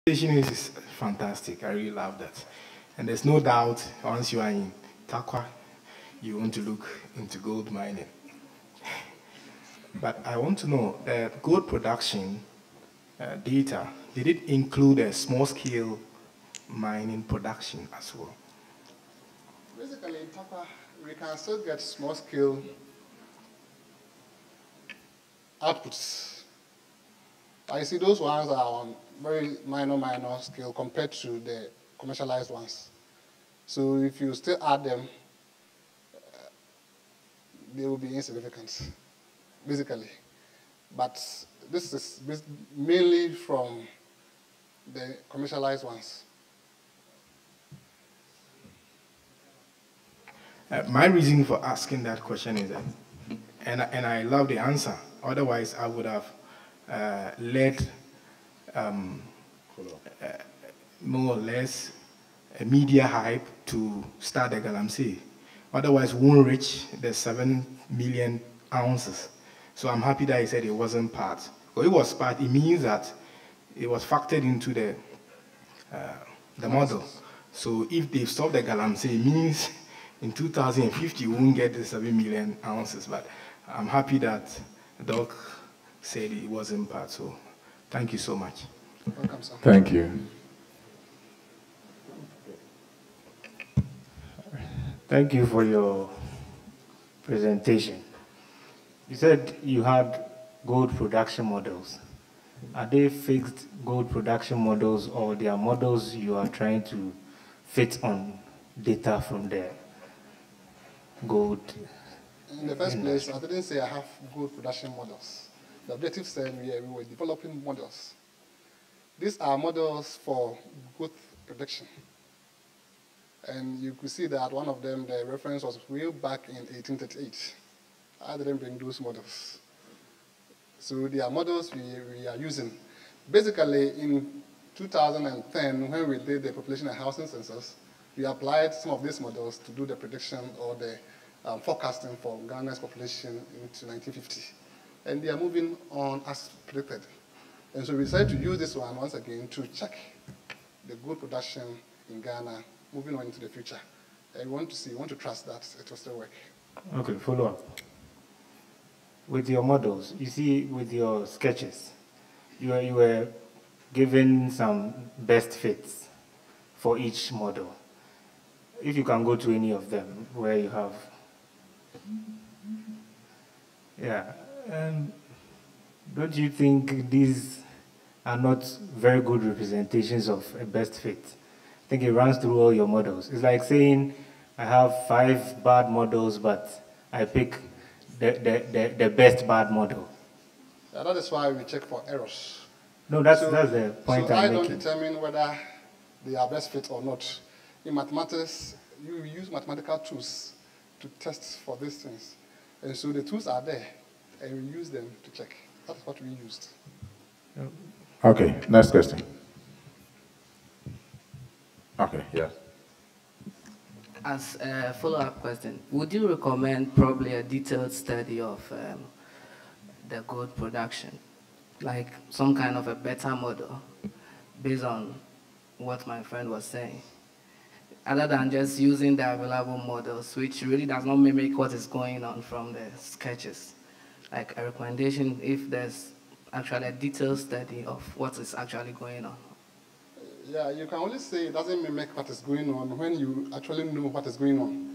Is fantastic. I really love that. And there's no doubt once you are in Takwa, you want to look into gold mining. But I want to know, gold production data, did it include a small-scale mining production as well? Basically, in Takwa, we can still get small-scale outputs. I see those ones are on very minor scale compared to the commercialized ones. So if you still add them, they will be insignificant, basically. But this is mainly from the commercialized ones. My reason for asking that question is that, and I love the answer, otherwise I would have led more or less a media hype to start the Galamsey. Otherwise, we won't reach the 7 million ounces. So I'm happy that he said it wasn't part. Well, it was part, it means that it was factored into the model. So if they stop the Galamsey, it means in 2050 we won't get the 7 million ounces. But I'm happy that Doc said it wasn't part. So thank you so much. Welcome, sir. Thank you. Thank you for your presentation. You said you had gold production models. Are they fixed gold production models, or they are models you are trying to fit on data from the gold? In the first place, I didn't say I have gold production models. The objective said we were developing models. These are models for growth prediction. And you could see that one of them, the reference was way back in 1838. I didn't bring those models. So they are models we are using. Basically, in 2010, when we did the population and housing census, we applied some of these models to do the prediction or the forecasting for Ghana's population into 1950. And they are moving on as predicted. And so we decided to use this one once again to check the gold production in Ghana moving on into the future. And we want to trust that it will still work. Okay, follow up. With your models, you see, with your sketches, you were given some best fits for each model. If you can go to any of them where you have, don't you think these are not very good representations of a best fit? I think it runs through all your models. It's like saying, I have 5 bad models, but I pick the best bad model. Yeah, that is why we check for errors. No, that's the point I'm making. I don't determine whether they are best fit or not. In mathematics, you use mathematical tools to test for these things. And so the tools are there, and we use them to check. That's what we used. Okay, next question. Okay, yeah. As a follow-up question, would you recommend probably a detailed study of the gold production, like some kind of a better model based on what my friend was saying, other than just using the available models, which really does not mimic what is going on from the sketches? Like a recommendation if there's actually a detailed study of what is actually going on. Yeah, you can only say it doesn't mimic what is going on when you actually know what is going on.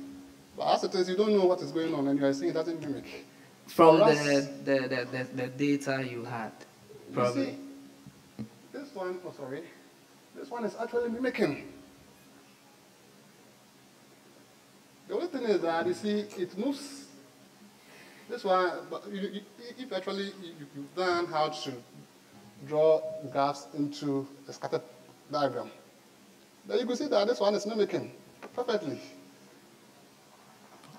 But as it is, you don't know what is going on, and you are saying it doesn't mimic. From the data you had, probably. You see, this one is actually mimicking. The only thing is that, you see, it moves. This one, but if actually you've done how to draw graphs into a scattered diagram, then you can see that this one is mimicking perfectly.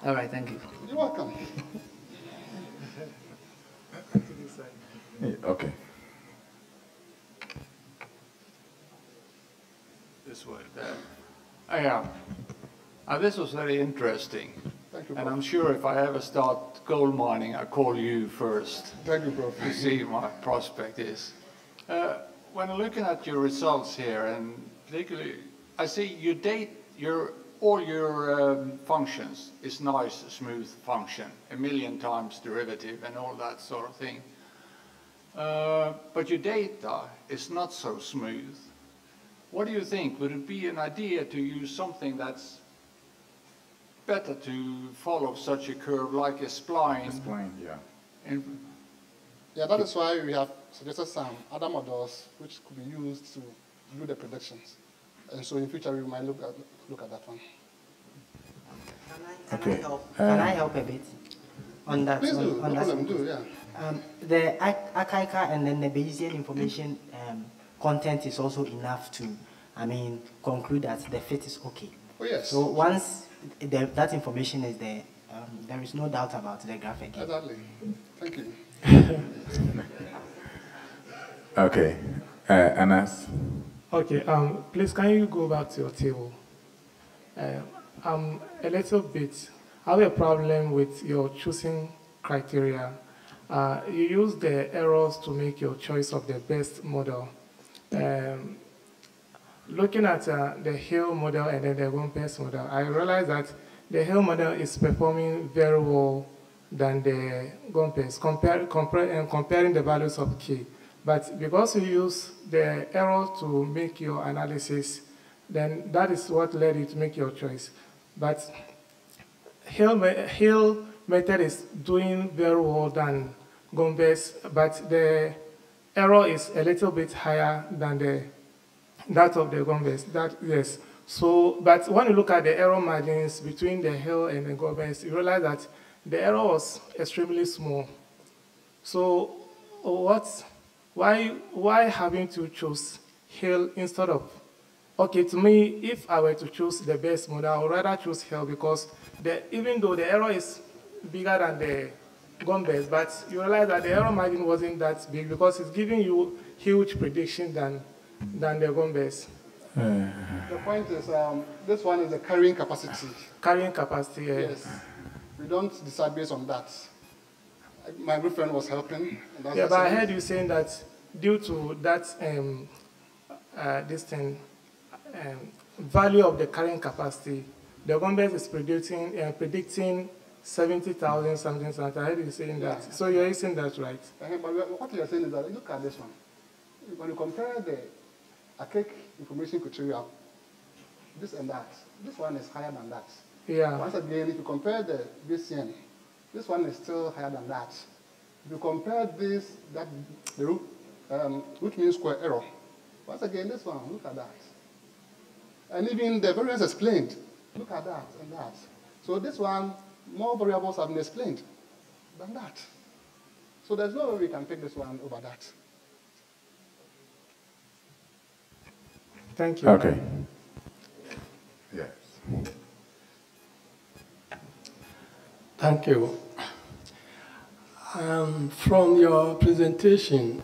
All right, thank you. You're welcome. Okay. This way. This was very interesting. Thank you, And Prof. I'm sure if I ever start gold mining, I'll call you first Thank you, Prof. to see what my prospect is. when looking at your results here, and particularly, I see you date all your functions is nice, smooth function, 1,000,000 times derivative and all that sort of thing. But your data is not so smooth. What do you think? Would it be an idea to use something that's better to follow such a curve like a spline? Explain, yeah. Yeah, that is why we have suggested some other models which could be used to do the predictions. And so in future, we might look at that one. Can I help a bit on that? Please do, on no that problem, do, yeah. The archival and then the Bayesian information content is also enough to, conclude that the fit is okay. Oh, yes. So once that information is there, there is no doubt about the graph again. Exactly. Thank you. Okay. Anas? Okay, please can you go back to your table? I'm a little bit, I have a problem with your choosing criteria. You use the errors to make your choice of the best model. Looking at the Hill model and then the Gompers model, I realize that the Hill model is performing very well than the Gompers, comparing the values of K. But because you use the error to make your analysis, then that is what led you to make your choice. But Hill method is doing very well than Gompers, but the error is a little bit higher than that of the Gompers. Yes. So, but when you look at the error margins between the Hill and the Gompers, you realize that the error was extremely small. So, why having to choose Hill instead of? Okay, to me, if I were to choose the best model, I would rather choose Hill because even though the error is bigger than the Gompers, but you realize that the error margin wasn't that big because it's giving you huge prediction than the Gompers. The point is, this one is the carrying capacity. Carrying capacity, yes. We don't decide based on that. My good friend was helping. Yeah, but I heard you saying that due to that value of the carrying capacity, the Gompers is predicting 70,000 something. I heard you saying that. So you're saying that, right? But what you're saying is that look at this one. When you compare the archaic information criteria, this and that, this one is higher than that. Yeah. Once again, if you compare the BCN, this one is still higher than that. If you compare the root mean square error, once again, this one, look at that. And even the variance explained, look at that and that. So this one, more variables have been explained than that. So there's no way we can pick this one over that. Thank you. Okay. Yes. Thank you. From your presentation,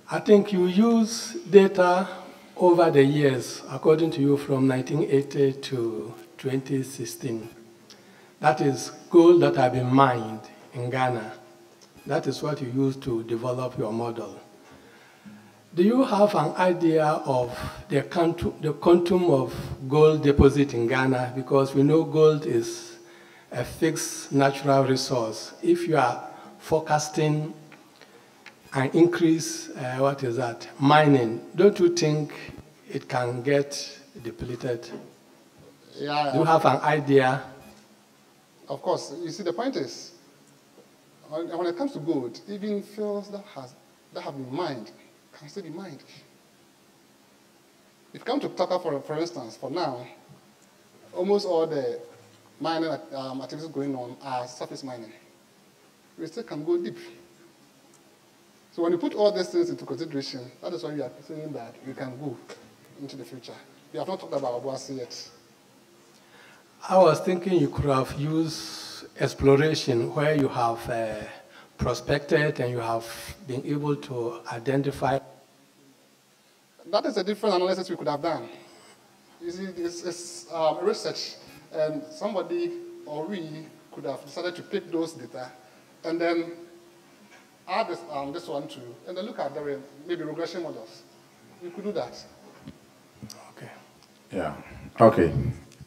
I think you use data over the years, according to you, from 1980 to 2016. That is gold that have been mined in Ghana. That is what you use to develop your model. Do you have an idea of the quantum of gold deposit in Ghana? Because we know gold is a fixed natural resource. If you are forecasting an increase, mining, don't you think it can get depleted? Yeah. Do you have an idea? Of course. You see, the point is, when it comes to gold, even fields that have been mined can still be mined. If you come to Taka, for instance, for now, almost all the mining activities going on are surface mining. We still can go deep. So when you put all these things into consideration, that is why we are saying that we can go into the future. We have not talked about Obuasi yet. I was thinking you could have used exploration where you have prospected and you have been able to identify. That is a different analysis we could have done. You see, it's research, and somebody or we could have decided to pick those data and then add this one too, and then look at maybe regression models. We could do that. Okay. Yeah. Okay.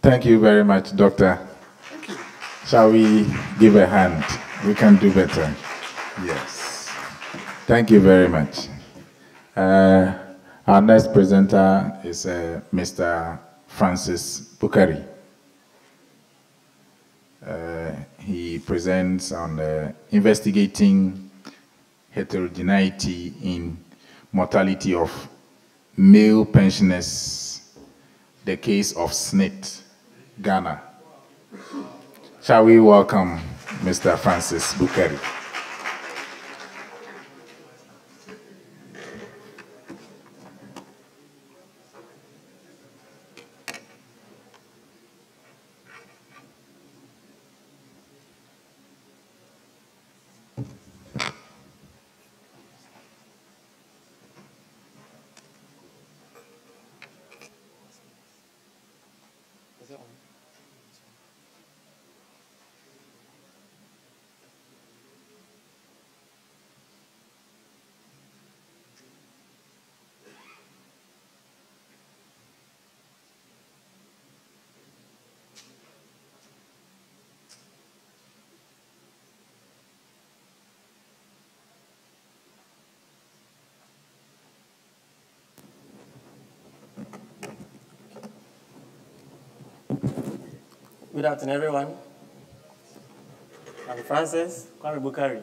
Thank you very much, Doctor. Thank you. Shall we give a hand? We can do better. Yes. Thank you very much. Our next presenter is Mr. Francis Bukari. He presents on investigating heterogeneity in mortality of male pensioners, the case of SNIT, Ghana. Shall we welcome Mr. Francis Bukari? Good afternoon, everyone. I'm Francis Bukari.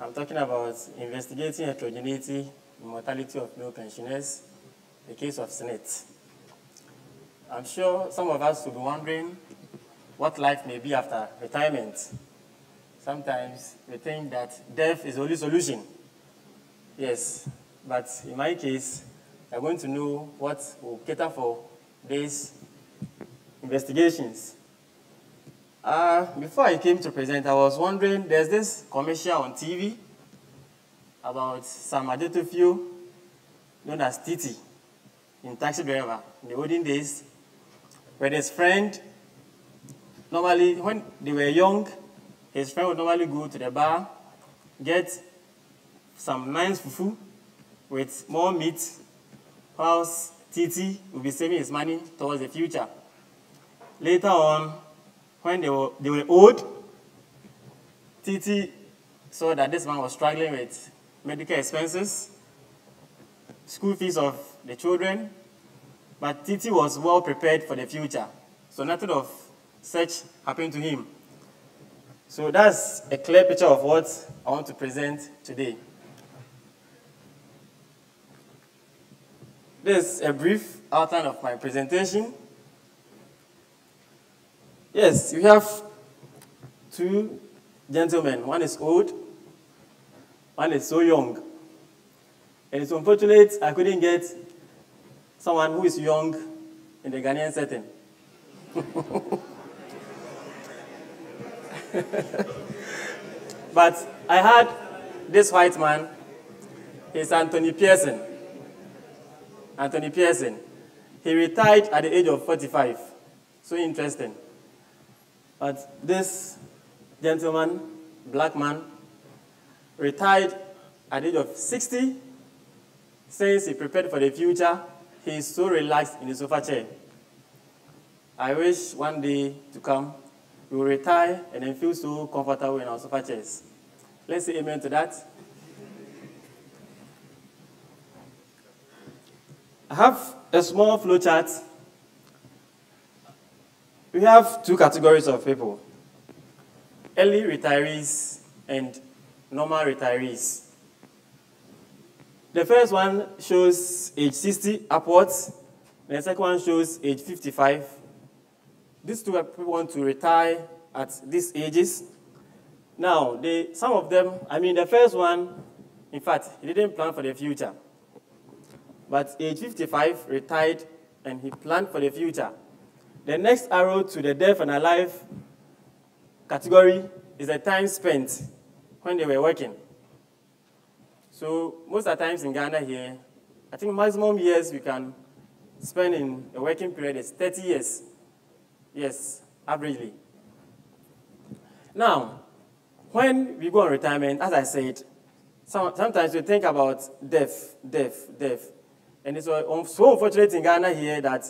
I'm talking about investigating heterogeneity in mortality of male pensioners, the case of SNIT. I'm sure some of us will be wondering what life may be after retirement. Sometimes we think that death is the only solution. Yes, but in my case, I'm going to know what will cater for these investigations. Before I came to present, I was wondering, there's this commercial on TV about some additive fuel known as TT in Taxi Driver in the olden days, where his friend, normally when they were young, his friend would normally go to the bar, get some nice fufu with more meat, whilst TT would be saving his money towards the future. Later on, when they were old, TT saw that this man was struggling with medical expenses, school fees of the children, but TT was well prepared for the future. So nothing of such happened to him. So that's a clear picture of what I want to present today. This is a brief outline of my presentation. Yes, we have two gentlemen. One is old, one is so young. And it's unfortunate I couldn't get someone who is young in the Ghanaian setting. But I had this white man. He's Anthony Pearson. Anthony Pearson. He retired at the age of 45. So interesting. But this gentleman, black man, retired at the age of 60. Since he prepared for the future, he is so relaxed in the sofa chair. I wish one day to come, we will retire and then feel so comfortable in our sofa chairs. Let's say amen to that. I have a small flow chart. We have two categories of people: early retirees and normal retirees. The first one shows age 60 upwards, and the second one shows age 55. These two people want to retire at these ages. Now, some of them, the first one, in fact, he didn't plan for the future. But age 55, retired, and he planned for the future. The next arrow to the deaf and alive category is the time spent when they were working. So most of the times in Ghana here, I think maximum years we can spend in a working period is 30 years. Yes, averagely. Now, When we go on retirement, as I said, sometimes we think about death. And it's so unfortunate in Ghana here that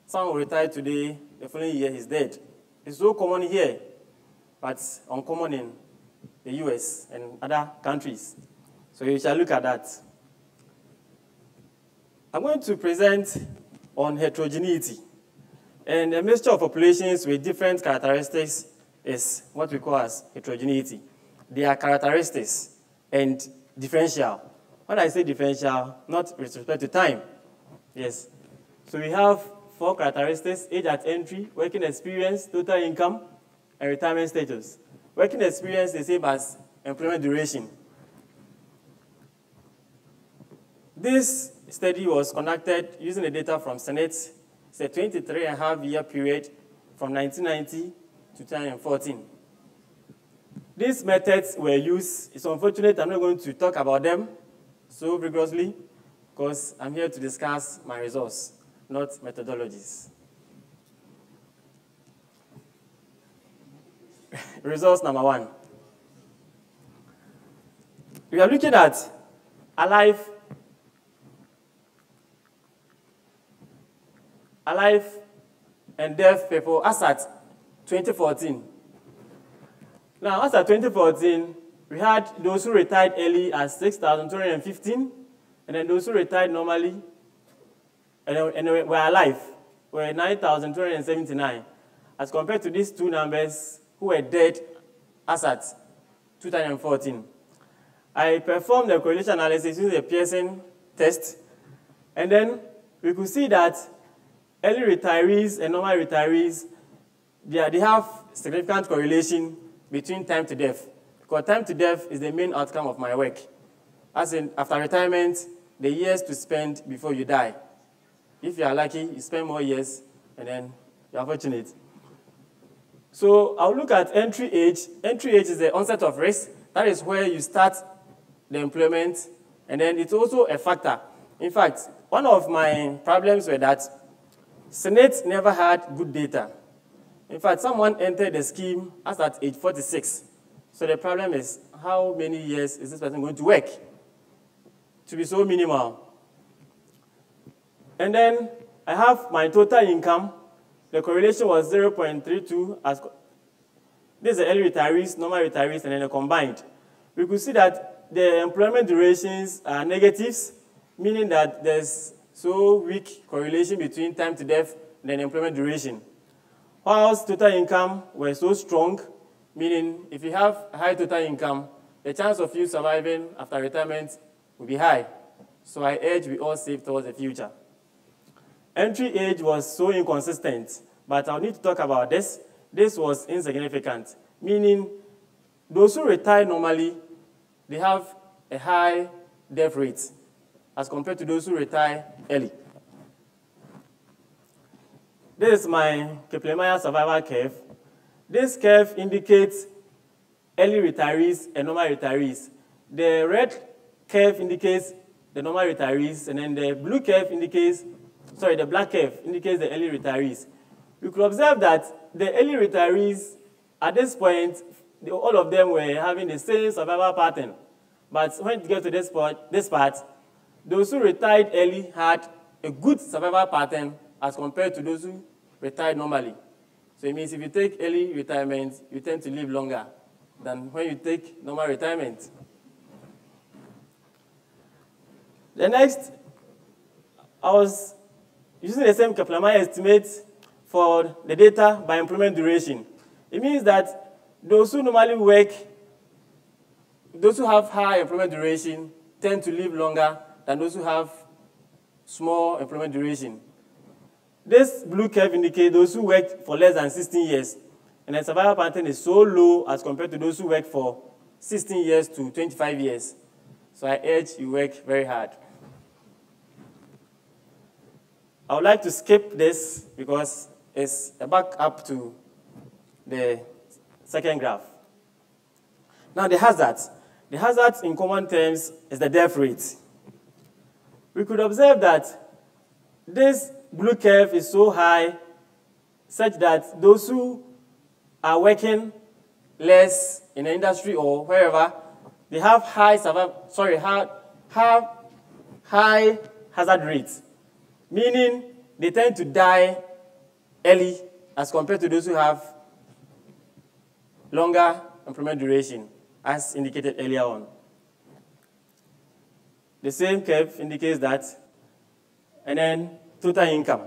someone will retire today, the following year he's dead. It's so common here, but uncommon in the US and other countries. So you shall look at that. I'm going to present on heterogeneity. And a mixture of populations with different characteristics is what we call as heterogeneity. They are characteristics and differential. When I say differential, not with respect to time. Yes. So we have 4 characteristics: age at entry, working experience, total income, and retirement status. Working experience is the same as employment duration. This study was conducted using the data from Senate. It's a 23.5-year period from 1990 to 2014. These methods were used. It's unfortunate I'm not going to talk about them so vigorously because I'm here to discuss my results, not methodologies. Results number 1. We are looking at alive and deaf people as at 2014. Now, as at 2014, we had those who retired early as 6,215, and then those who retired normally and were alive were 9,279, as compared to these 2 numbers who were dead as at 2014. I performed a correlation analysis using the Pearson test, and then we could see that early retirees and normal retirees, they have significant correlation between time to death. Because time to death is the main outcome of my work. As in, after retirement, the years to spend before you die. If you are lucky, you spend more years, and then you are fortunate. So I'll look at entry age. Entry age is the onset of risk. That is where you start the employment, and then it's also a factor. In fact, one of my problems were that Senate never had good data. In fact, someone entered the scheme as at age 46. So the problem is, how many years is this person going to work? To be so minimal. And then I have my total income. The correlation was 0.32. This is the early retirees, normal retirees, and then the combined. We could see that the employment durations are negatives, meaning that there's so weak correlation between time to death and then employment duration. Whilst total income were so strong, meaning if you have a high total income, the chance of you surviving after retirement will be high. So I urge we all save towards the future. Entry age was so inconsistent, but I'll need to talk about this. This was insignificant, meaning those who retire normally, they have a high death rate as compared to those who retire early. This is my Kaplan-Meier survival curve. This curve indicates early retirees and normal retirees. The red curve indicates the normal retirees, and then the blue curve indicates, the black curve indicates the early retirees. You could observe that the early retirees, at this point, all of them were having the same survival pattern. But when you get to this part, those who retired early had a good survival pattern as compared to those who retired normally. So it means if you take early retirement, you tend to live longer than when you take normal retirement. The next, I was using the same Kaplan-Meier estimate for the data by employment duration. It means that those who normally work, those who have high employment duration tend to live longer than those who have small employment duration. This blue curve indicates those who work for less than 16 years, and the survival pattern is so low as compared to those who work for 16 years to 25 years. So I urge you work very hard. I would like to skip this because it's a back up to the second graph. Now the hazards. The hazards in common terms is the death rate. We could observe that this blue curve is so high such that those who are working less in the industry or wherever, they have high hazard rates, meaning they tend to die early as compared to those who have longer employment duration, as indicated earlier on. The same curve indicates that. And then total income.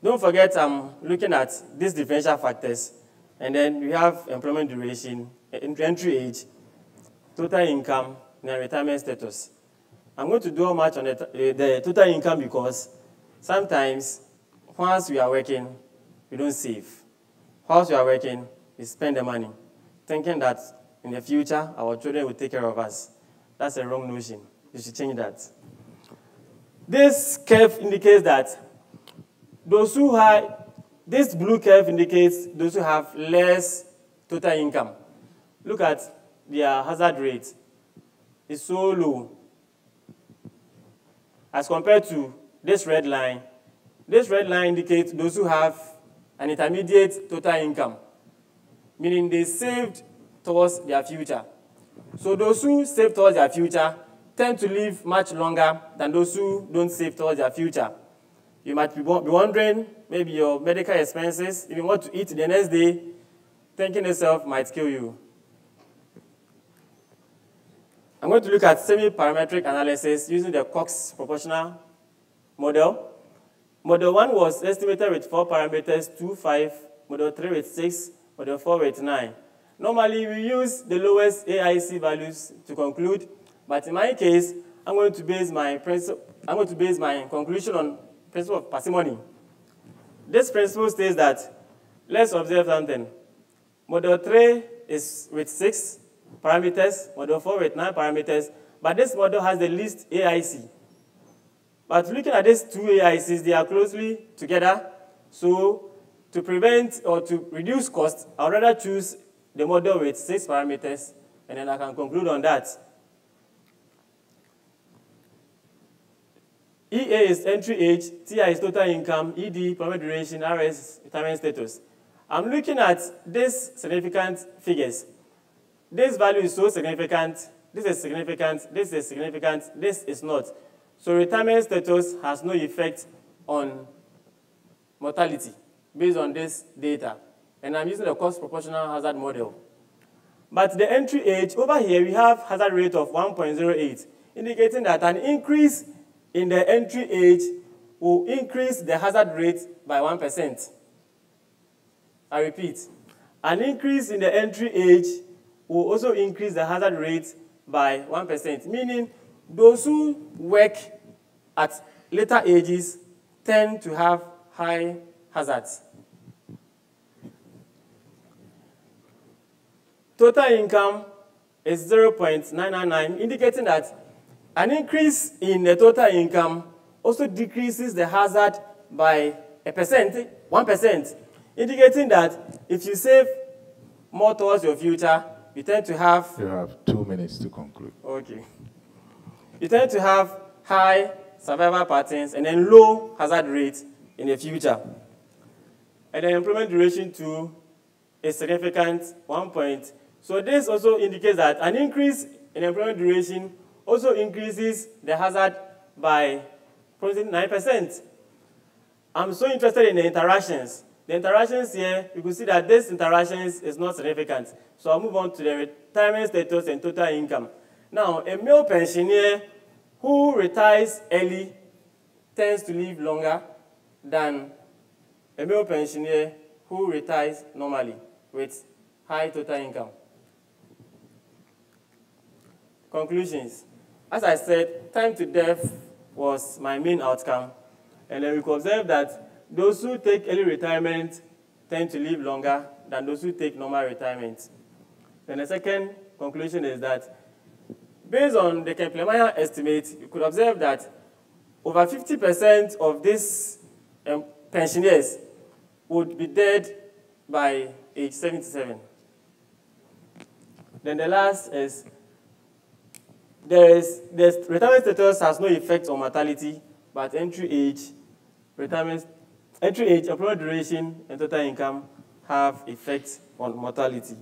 Don't forget I'm looking at these differential factors. And then we have employment duration, entry age, total income, and retirement status. I'm going to do much on the total income because sometimes once we are working, we don't save. Once we are working, we spend the money, thinking that in the future, our children will take care of us. That's a wrong notion. You should change that. This curve indicates that this blue curve indicates those who have less total income. Look at their hazard rate. It's so low. As compared to this red line indicates those who have an intermediate total income, meaning they saved towards their future. So those who save towards their future tend to live much longer than those who don't save towards their future. You might be wondering, maybe your medical expenses, if you want to eat the next day, thinking yourself might kill you. I'm going to look at semi-parametric analysis using the Cox proportional model. Model 1 was estimated with 4 parameters, 2, 5, model 3 with 6, model 4 with 9. Normally, we use the lowest AIC values to conclude, but in my case, I'm going to base my conclusion on principle of parsimony. This principle states that, let's observe something. Model 3 is with 6 parameters, model 4 with 9 parameters, but this model has the least AIC. But looking at these two AICs, they are closely together, so to prevent or to reduce cost, I would rather choose the model with 6 parameters, and then I can conclude on that. EA is entry age, TI is total income, ED, employment duration, RS, retirement status. I'm looking at these significant figures. This value is so significant, this is significant, this is significant, this is not. So retirement status has no effect on mortality based on this data. And I'm using the cost proportional hazard model. But the entry age, over here we have hazard rate of 1.08, indicating that an increase in the entry age will increase the hazard rate by 1%. I repeat, an increase in the entry age will also increase the hazard rate by 1%, meaning those who work at later ages tend to have high hazards. Total income is 0.999, indicating that an increase in the total income also decreases the hazard by 1%, indicating that if you save more towards your future, you tend to have... You have 2 minutes to conclude. Okay. You tend to have high survival patterns and then low hazard rates in the future. And the employment duration too is significant, 1 point. So this also indicates that an increase in employment duration also increases the hazard by 9%. I'm so interested in the interactions. The interactions here, you can see that this interactions is not significant. So I'll move on to the retirement status and total income. Now, a male pensioner who retires early tends to live longer than a male pensioner who retires normally with high total income. Conclusions. As I said, time to death was my main outcome. And then we could observe that those who take early retirement tend to live longer than those who take normal retirement. Then the second conclusion is that based on the Kempler-Meyer estimate, you could observe that over 50% of these pensioners would be dead by age 77. Then the last is the retirement status has no effect on mortality, but entry age, employment duration, and total income have effects on mortality.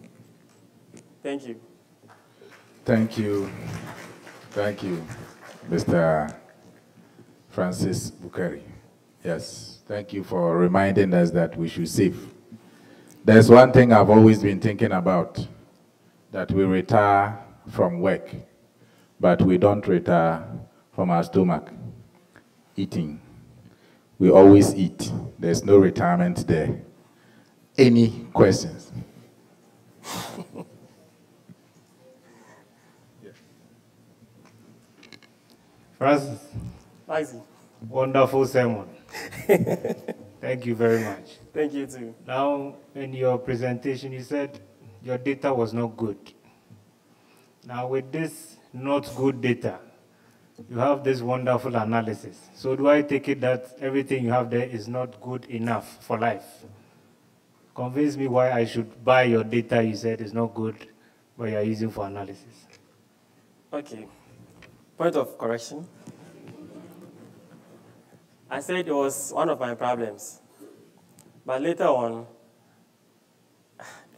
Thank you. Thank you. Thank you, Mr. Francis Bukari. Yes, thank you for reminding us that we should save. There's one thing I've always been thinking about, that we retire from work, but we don't retire from our stomach, eating. We always eat. There's no retirement there. Any questions? Francis. Maxi. Wonderful sermon. Thank you very much. Thank you too. Now, in your presentation, you said your data was not good. Now, with this not good data, you have this wonderful analysis. So do I take it that everything you have there is not good enough for life? Convince me why I should buy your data you said is not good, but you are using for analysis. Okay. Point of correction. I said it was one of my problems. But later on,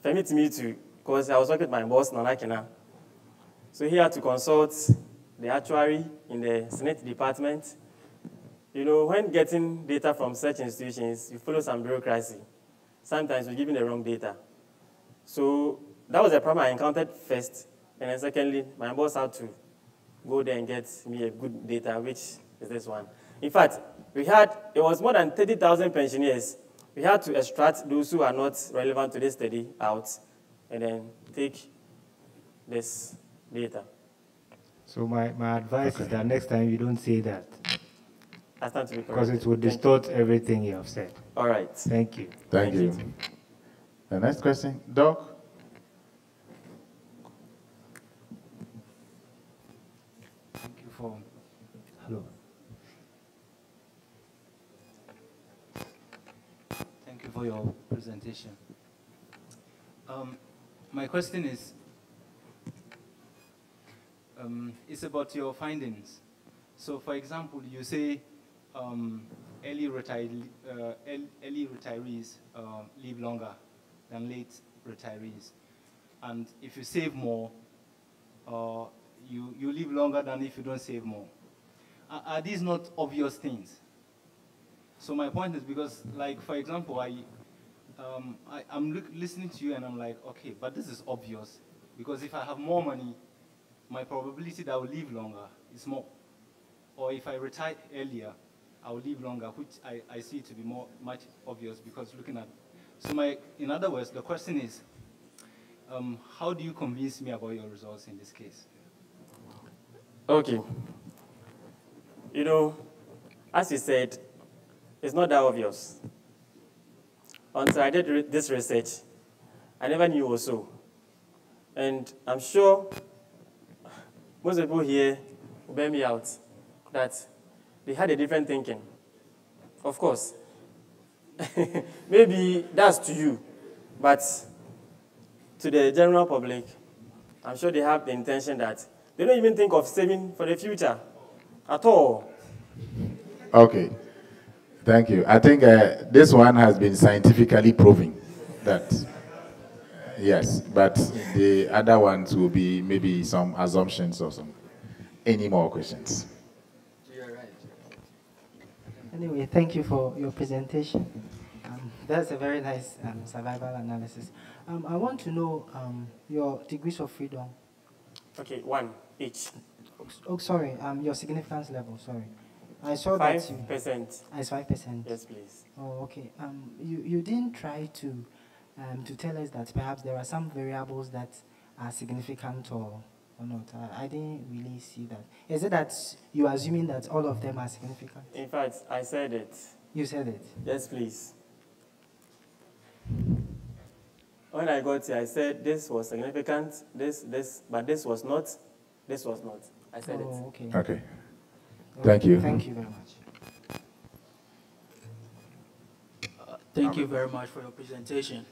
permit me to, because I was working with my boss, Nanakina. So he had to consult the actuary in the Senate department. You know, when getting data from such institutions, you follow some bureaucracy. Sometimes you're giving the wrong data. So that was the problem I encountered first. And then secondly, my boss had to go there and get me a good data, which is this one. In fact, it was more than 30,000 pensioners. We had to extract those who are not relevant to this study out and then take this data. So my advice is that next time you don't say that. I stand to be corrected. Because it will distort everything you have said. All right. Thank you. Thank you. The next question, Doc. Thank you for, hello. Thank you for your presentation. My question is, it's about your findings. So for example, you say early retirees live longer than late retirees. And if you save more, you live longer than if you don't save more. Are these not obvious things? So my point is because, like, for example, I'm listening to you and I'm like, okay, but this is obvious. Because if I have more money, my probability that I will live longer is more. Or if I retire earlier, I will live longer, which I see to be much obvious because looking at. So in other words, the question is, how do you convince me about your results in this case? Okay. You know, as you said, it's not that obvious. Until I did this research, I never knew also. And I'm sure most people here will bear me out that they had a different thinking. Of course. Maybe that's to you, but to the general public, I'm sure they have the intention that they don't even think of saving for the future at all. Okay. Thank you. I think this one has been scientifically proven that, yes, but the other ones will be maybe some assumptions or something. Any more questions? You're right. Anyway, thank you for your presentation. That's a very nice survival analysis. I want to know your degrees of freedom. Okay, one each. Oh, sorry, your significance level, sorry. I saw 5%. That it's 5%. Yes, please. Oh, okay. You didn't try to tell us that perhaps there are some variables that are significant or not. I didn't really see that. Is it that you are assuming that all of them are significant? In fact, I said it. You said it? Yes, please. When I got here, I said this was significant, but this was not. This was not. I said it. Okay. Okay. Thank you. Thank you very much. Thank you very much for your presentation.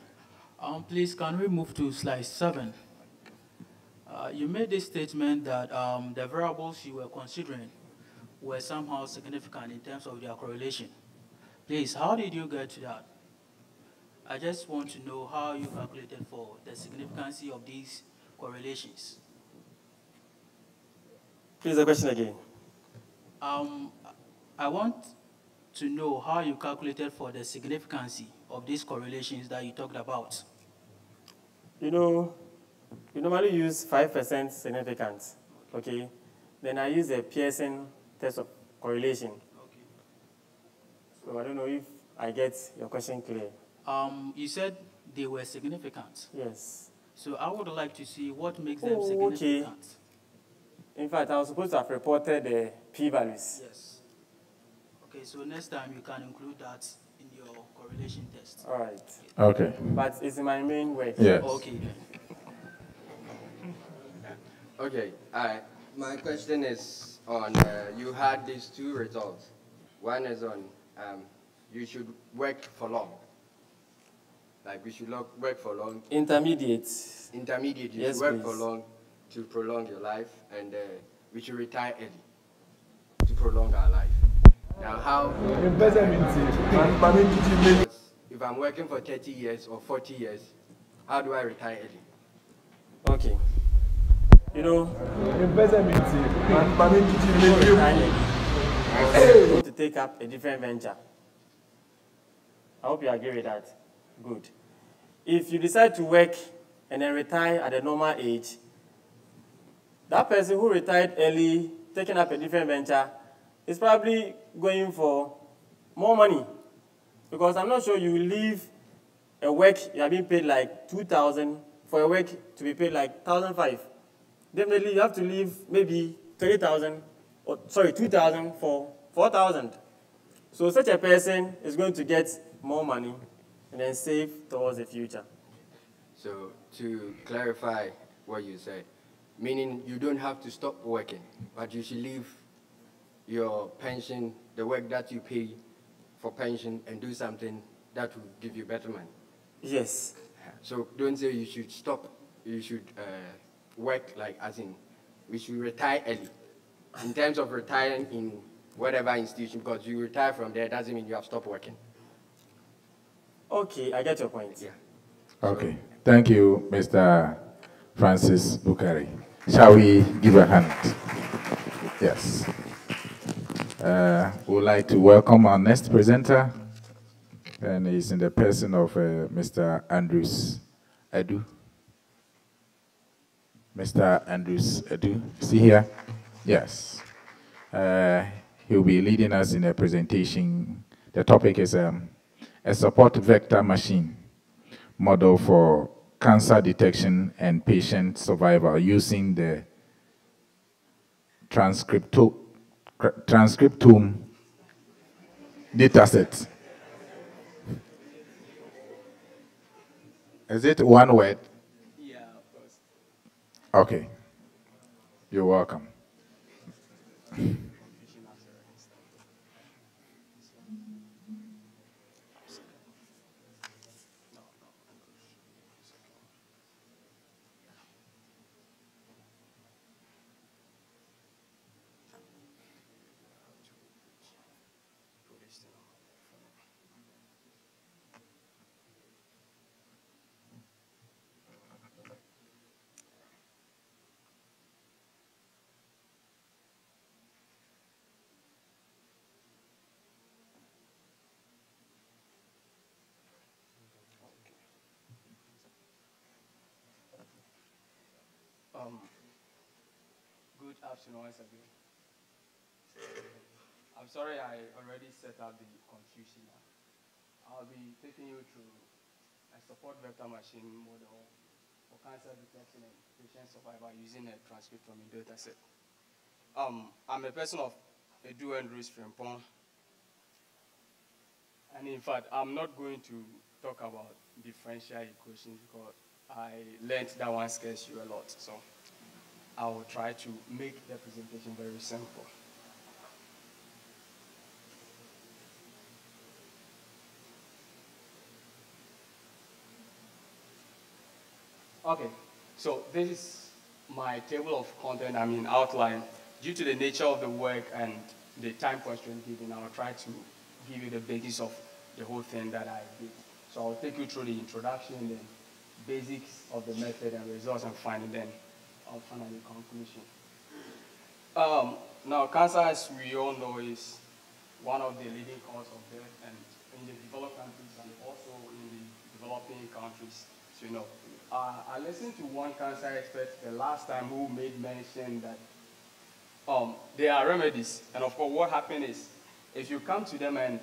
Please, can we move to slide 7? You made this statement that the variables you were considering were somehow significant in terms of their correlation. Please, how did you get to that? I just want to know how you calculated for the significance of these correlations. Please, the question again. I want to know how you calculated for the significance of these correlations that you talked about. You know, you normally use 5% significance, okay? Then I use a Pearson test of correlation. Okay. So I don't know if I get your question clear. You said they were significant. Yes. So I would like to see what makes them significant. Okay. In fact, I was supposed to have reported the p-values. Yes. Okay, so next time you can include that in your correlation test. All right. Okay. But it's in my main work. Yes. Okay. Okay. My question is on, you had these two results. One is on, you should work for long. Like we should work for long. Intermediate. Intermediate, you Yes, should work please. for long to prolong your life, and we should retire early to prolong our life. Now how, if I'm working for 30 years or 40 years, how do I retire early? Okay. You know, to take up a different venture. I hope you agree with that. Good. If you decide to work and then retire at a normal age, that person who retired early, taking up a different venture, is probably going for more money. Because I'm not sure you leave a work, you are being paid like 2,000 for a work to be paid like 1,500. Definitely you have to leave maybe 3,000, or sorry, 2,000 for 4,000. So such a person is going to get more money and then save towards the future. So to clarify what you said, meaning you don't have to stop working, but you should leave your pension, the work that you pay for pension, and do something that will give you better money. Yes. So don't say you should stop, you should work like as in, we should retire early. In terms of retiring in whatever institution, because you retire from there doesn't mean you have stopped working. Okay, I get your point. Yeah. Okay. Thank you, Mr. Francis Bukari. Shall we give a hand? Yes. We would like to welcome our next presenter, and he's in the person of Mr. Andrews Edu. Mr. Andrews Edu, is he here? Yes. He'll be leading us in a presentation. The topic is a support vector machine model for cancer detection and patient survival using the transcriptome dataset. Is it one word? Yeah, of course. Okay. You're welcome. Good afternoon once again. I'm sorry I already set up the confusion. I'll be taking you through a support vector machine model for cancer detection and patient survival using a transcriptome dataset. I'm a person of Edu and Ruiz Frimpong, and in fact, I'm not going to talk about differential equations because I learned that one scares you a lot. So I will try to make the presentation very simple. Okay, so this is my table of content, outline. Due to the nature of the work and the time constraint given, I'll try to give you the basis of the whole thing that I did. So I'll take you through the introduction, then basics of the method and results and finding then finally conclusion. Now, cancer, as we all know, is one of the leading causes of death and in the developed countries and also in the developing countries. So, you know, I listened to one cancer expert the last time who made mention that there are remedies. And of course, what happened is, if you come to them and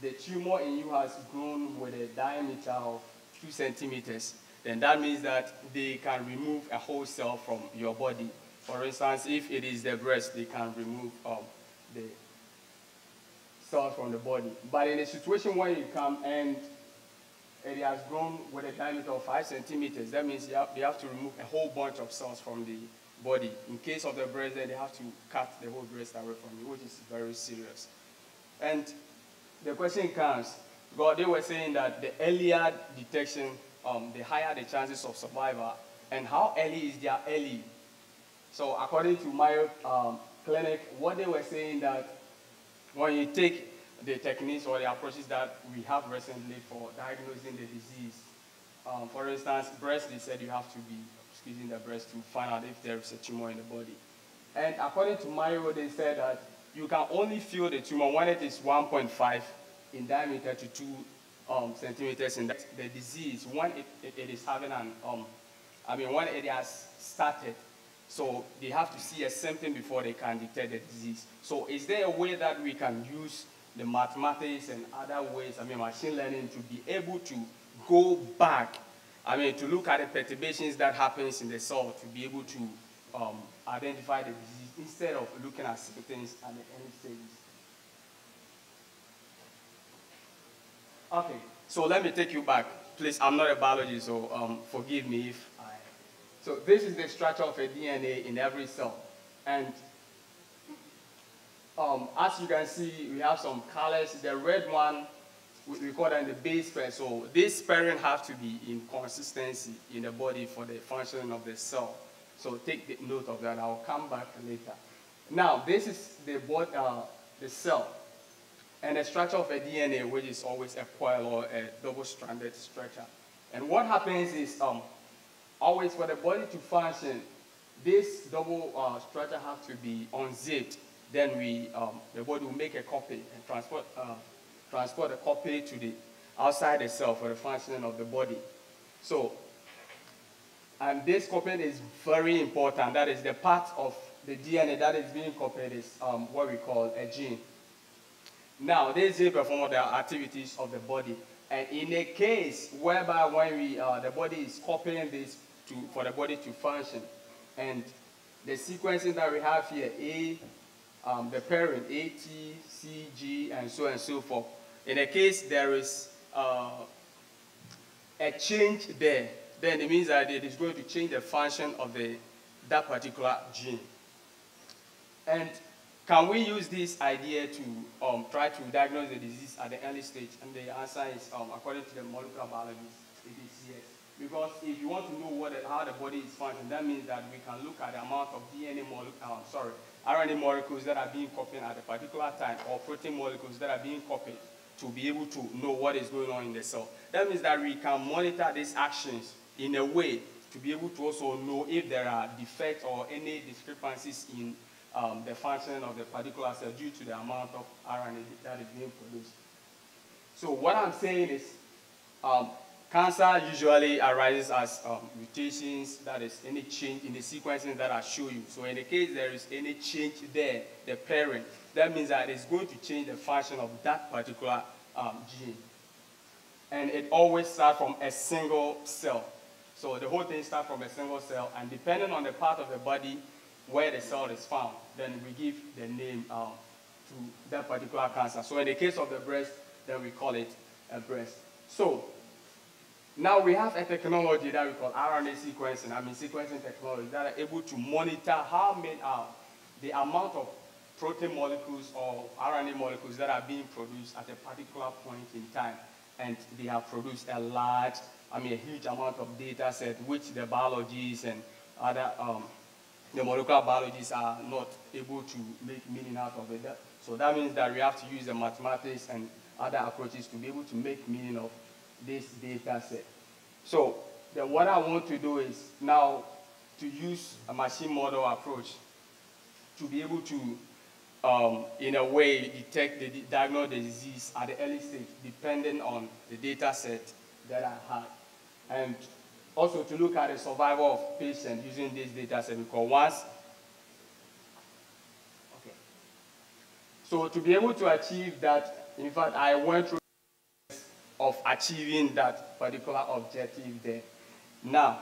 the tumor in you has grown with a diameter of 2 centimeters, then that means that they can remove a whole cell from your body. For instance, if it is the breast, they can remove the cells from the body. But in a situation where you come and it has grown with a diameter of 5 centimeters, that means they have to remove a whole bunch of cells from the body. In case of the breast, then they have to cut the whole breast away from you, which is very serious. And the question comes, because they were saying that the earlier detection, the higher the chances of survival, and how early is their early? So according to my clinic, what they were saying that when you take the techniques or the approaches that we have recently for diagnosing the disease, for instance, breast, they said you have to be squeezing the breast to find out if there is a tumor in the body. And according to Mayo, they said that you can only feel the tumor when it is 1.5 in diameter to 2 centimeters in the disease, when it is having an, when it has started. So they have to see a symptom before they can detect the disease. So is there a way that we can use the mathematics and other ways, machine learning, to be able to go back, to look at the perturbations that happens in the cell to be able to identify the disease instead of looking at symptoms at the early stages? Okay, so let me take you back. Please, I'm not a biologist, so forgive me if I... So this is the structure of a DNA in every cell. And as you can see, we have some colors. The red one, we call that the base pair. So this pairing have to be in consistency in the body for the functioning of the cell. So take note of that. I'll come back later. Now, this is the cell. And the structure of a DNA, which is always a coil or a double-stranded structure. And what happens is, always for the body to function, this double structure has to be unzipped. Then the body will make a copy and transport the copy to the outside the cell for the functioning of the body. So, and this copying is very important. That is the part of the DNA that is being copied is what we call a gene. Now, this gene performs the activities of the body. And in a case whereby when the body is copying this for the body to function, and the sequencing that we have here, the parent, A, T, C, G, and so forth. In a case there is a change there, then it means that it is going to change the function of that particular gene. And can we use this idea to try to diagnose the disease at the early stage? And the answer is, according to the molecular biologists, it is yes. Because if you want to know how the body is functioning, that means that we can look at the amount of RNA molecules that are being copied at a particular time, or protein molecules that are being copied to be able to know what is going on in the cell. That means that we can monitor these actions in a way to be able to also know if there are defects or any discrepancies in the functioning of the particular cell due to the amount of RNA that is being produced. So what I'm saying is, cancer usually arises as mutations, that is any change in the sequencing that I show you. So in the case there is any change there, the parent, that means that it's going to change the function of that particular gene. And it always starts from a single cell. So the whole thing starts from a single cell, and depending on the part of the body where the cell is found, then we give the name to that particular cancer. So in the case of the breast, then we call it a breast. So now we have a technology that we call RNA sequencing, sequencing technology, that are able to monitor how many the amount of protein molecules or RNA molecules that are being produced at a particular point in time. And they have produced a large, a huge amount of data set, which the biologists and other the molecular biologists are not able to make meaning out of it. So that means that we have to use the mathematics and other approaches to be able to make meaning of this data set. So then what I want to do is now to use a machine model approach to be able to, in a way, diagnose the disease at the early stage, depending on the data set that I had. And also to look at the survival of patients using this data set, because once, okay. So to be able to achieve that, in fact, I went through the process of achieving that particular objective there. Now,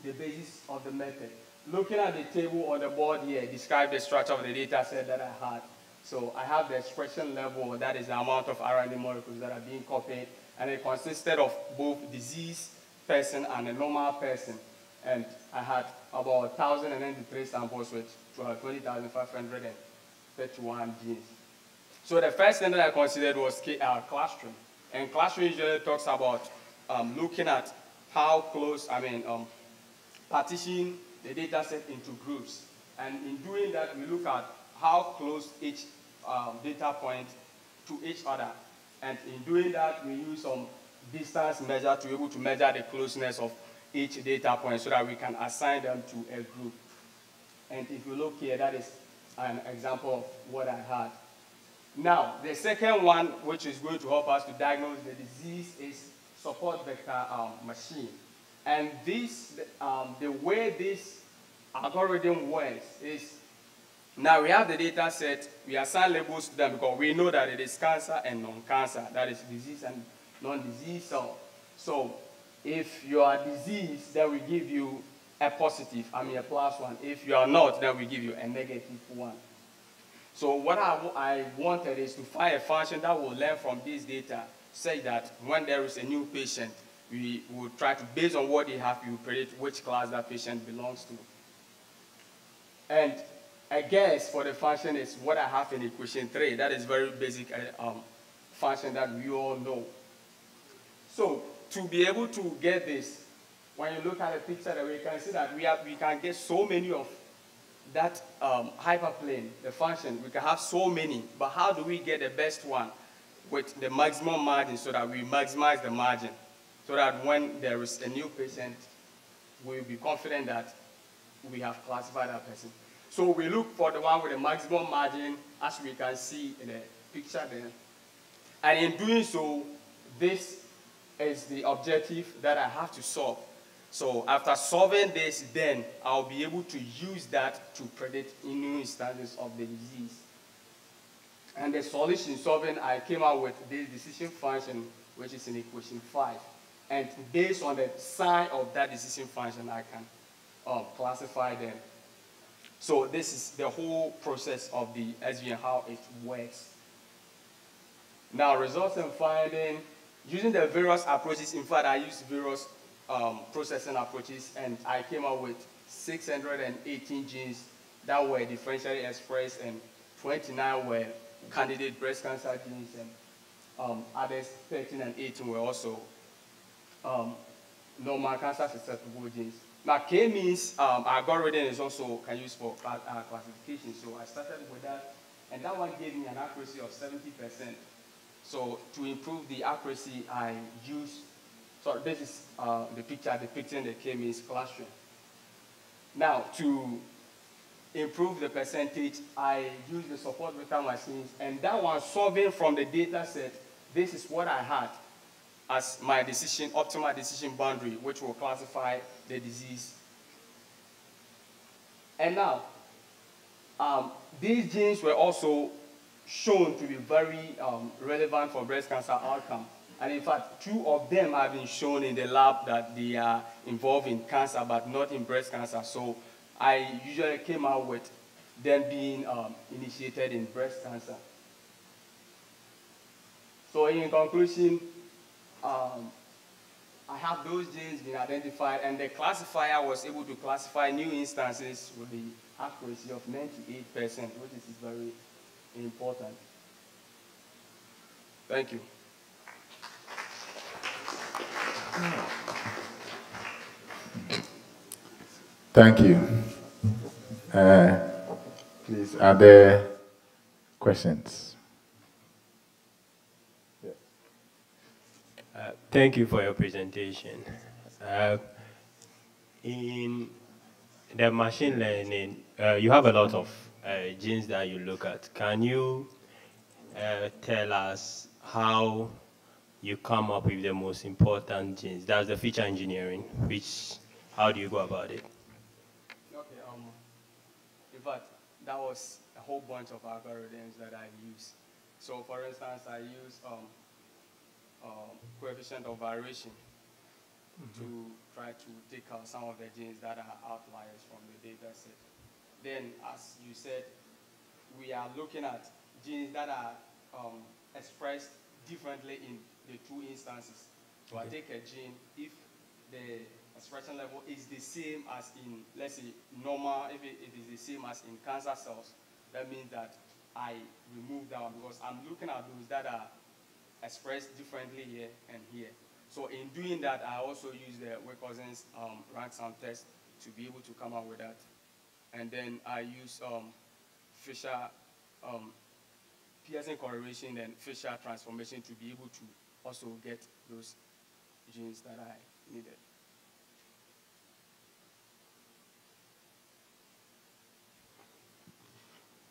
the basis of the method. Looking at the table on the board here, describe the structure of the data set that I had. So I have the expression level, that is the amount of RNA molecules that are being copied, and it consisted of both disease person and a normal person. And I had about 1,093 samples with 20,531 genes. So the first thing that I considered was clustering. And clustering usually talks about looking at how close, partition the data set into groups. And in doing that, we look at how close each data point to each other. And in doing that, we use some distance measure to be able to measure the closeness of each data point so that we can assign them to a group. And if you look here, that is an example of what I had. Now, the second one, which is going to help us to diagnose the disease, is support vector machine. And this, the way this algorithm works is, now we have the data set, we assign labels to them because we know that it is cancer and non-cancer, that is disease and non-disease cell. So if you are diseased, then we give you a positive, a +1. If you are not, then we give you a -1. So what I wanted is to find a function that will learn from this data, say that when there is a new patient, we will try to, based on what they have, you predict which class that patient belongs to. And a guess for the function is what I have in equation 3. That is very basic function that we all know. So to be able to get this, when you look at the picture, we can see that we can get so many of that hyperplane, the function. We can have so many, but how do we get the best one with the maximum margin so that we maximize the margin? So that when there is a new patient, we'll be confident that we have classified that person. So we look for the one with the maximum margin, as we can see in the picture there. And in doing so, this is the objective that I have to solve. So after solving this, then I'll be able to use that to predict new instances of the disease. And the solution solving, I came out with this decision function, which is in equation 5. And based on the sign of that decision function, I can classify them. So this is the whole process of the SVM, how it works. Now, results and finding, using the various approaches. In fact, I used various processing approaches, and I came up with 618 genes that were differentially expressed, and 29 were candidate breast cancer genes, and others 13 and 18 were also normal cancer susceptible genes. Now, K-means algorithm is also can use for classification. So I started with that, and that one gave me an accuracy of 70%. So to improve the accuracy, I used, so this is the picture depicting the K-means clustering. Now, to improve the percentage, I used the support vector machines, and that one solving from the data set, this is what I had as my optimal decision boundary, which will classify the disease. And now, these genes were also shown to be very relevant for breast cancer outcome. And in fact, 2 of them have been shown in the lab that they are involved in cancer, but not in breast cancer. So I usually came out with them being initiated in breast cancer. So in conclusion, I have those genes been identified, and the classifier was able to classify new instances with the accuracy of 98%, which is very important. Thank you. Thank you. Please, are there questions? Thank you for your presentation. In the machine learning, you have a lot of genes that you look at. Can you tell us how you come up with the most important genes? That's the feature engineering. How do you go about it? Okay. In fact, that was a whole bunch of algorithms that I use. So, for instance, I use coefficient of variation to try to take out some of the genes that are outliers from the data set. Then, as you said, we are looking at genes that are expressed differently in the two instances. So I take a gene, if the expression level is the same as in, let's say, normal, if it is the same as in cancer cells, that means that I remove that one because I'm looking at those that are expressed differently here and here. So in doing that, I also use the Wilkinson's rank sum test to be able to come up with that. And then I use Fisher, Pearson correlation and Fisher transformation to be able to also get those genes that I needed.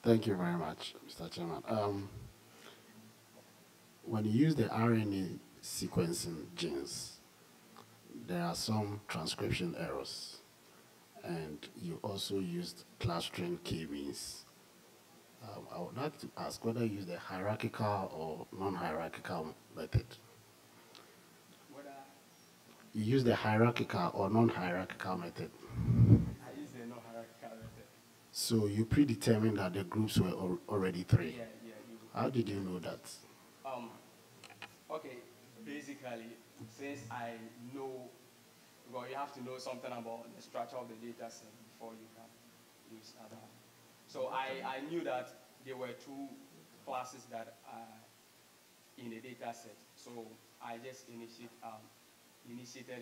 Thank you very much, Mr. Chairman. When you use the RNA sequencing genes, there are some transcription errors. And you also used clustering k-means. I would like to ask whether you use the hierarchical or non-hierarchical method. You use the hierarchical or non-hierarchical method. I use the non-hierarchical method. So you predetermined that the groups were already 3. Yeah. How did you know that? Okay, basically, since I know, well, you have to know something about the structure of the data set before you can use other. So I knew that there were 2 classes that are in the data set. So I just initiated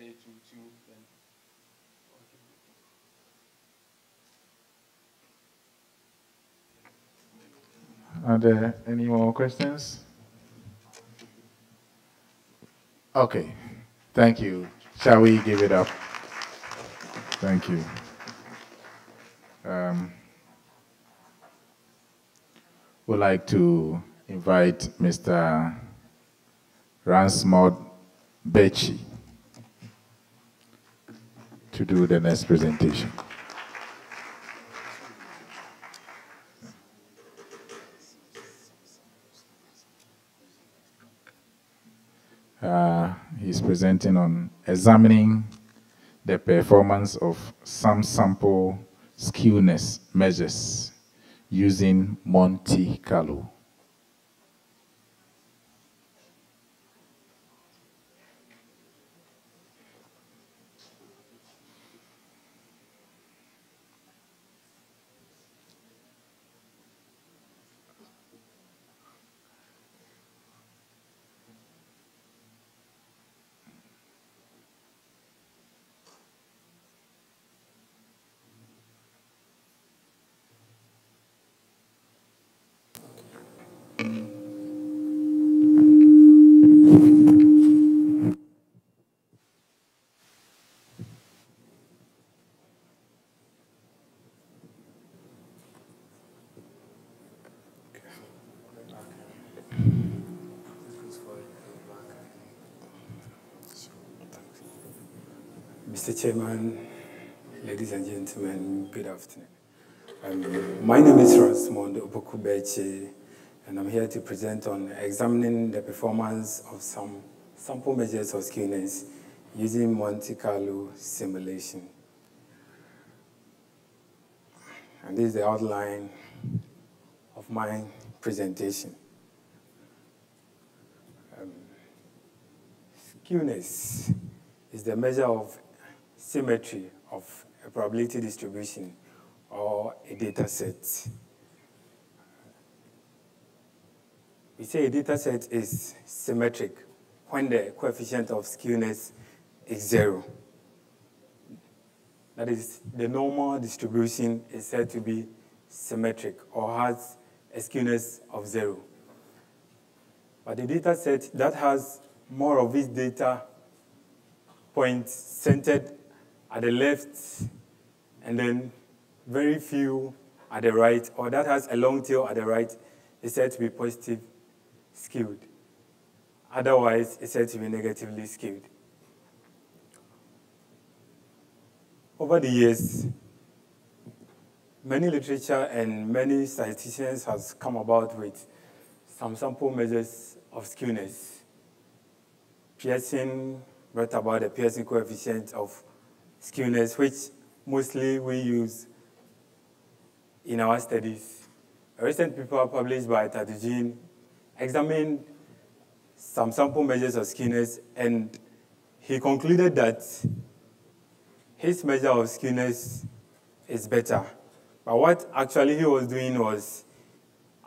it to 2. Then. Are there any more questions? Okay, thank you. Shall we give it up? Thank you. Would like to invite Mr. Ransmod Bechi to do the next presentation. He's presenting on examining the performance of some sample skewness measures using Monte Carlo. Mr. Chairman, ladies and gentlemen, good afternoon. My name is Ransmond Bechi, and I'm here to present on examining the performance of some sample measures of skewness using Monte Carlo simulation. And this is the outline of my presentation. Skewness is the measure of symmetry of a probability distribution or a data set. We say a data set is symmetric when the coefficient of skewness is 0. That is, the normal distribution is said to be symmetric or has a skewness of 0. But the data set that has more of its data points centered at the left, and then very few at the right, or that has a long tail at the right, is said to be positive skewed. Otherwise, it's said to be negatively skewed. Over the years, many literature and many statisticians have come about with some sample measures of skewness. Pearson wrote about the Pearson coefficient of skewness, which mostly we use in our studies. A recent paper published by Tatujin examined some sample measures of skewness, and he concluded that his measure of skewness is better. But what actually he was doing was,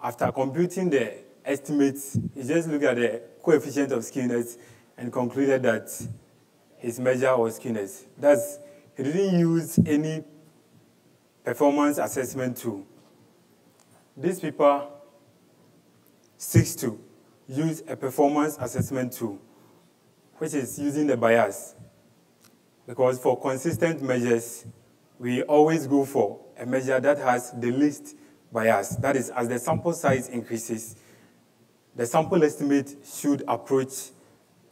after computing the estimates, he just looked at the coefficient of skewness and concluded that his measure was skewness. Thus, he didn't use any performance assessment tool. This paper seeks to use a performance assessment tool, which is using the bias. Because for consistent measures, we always go for a measure that has the least bias. That is, as the sample size increases, the sample estimate should approach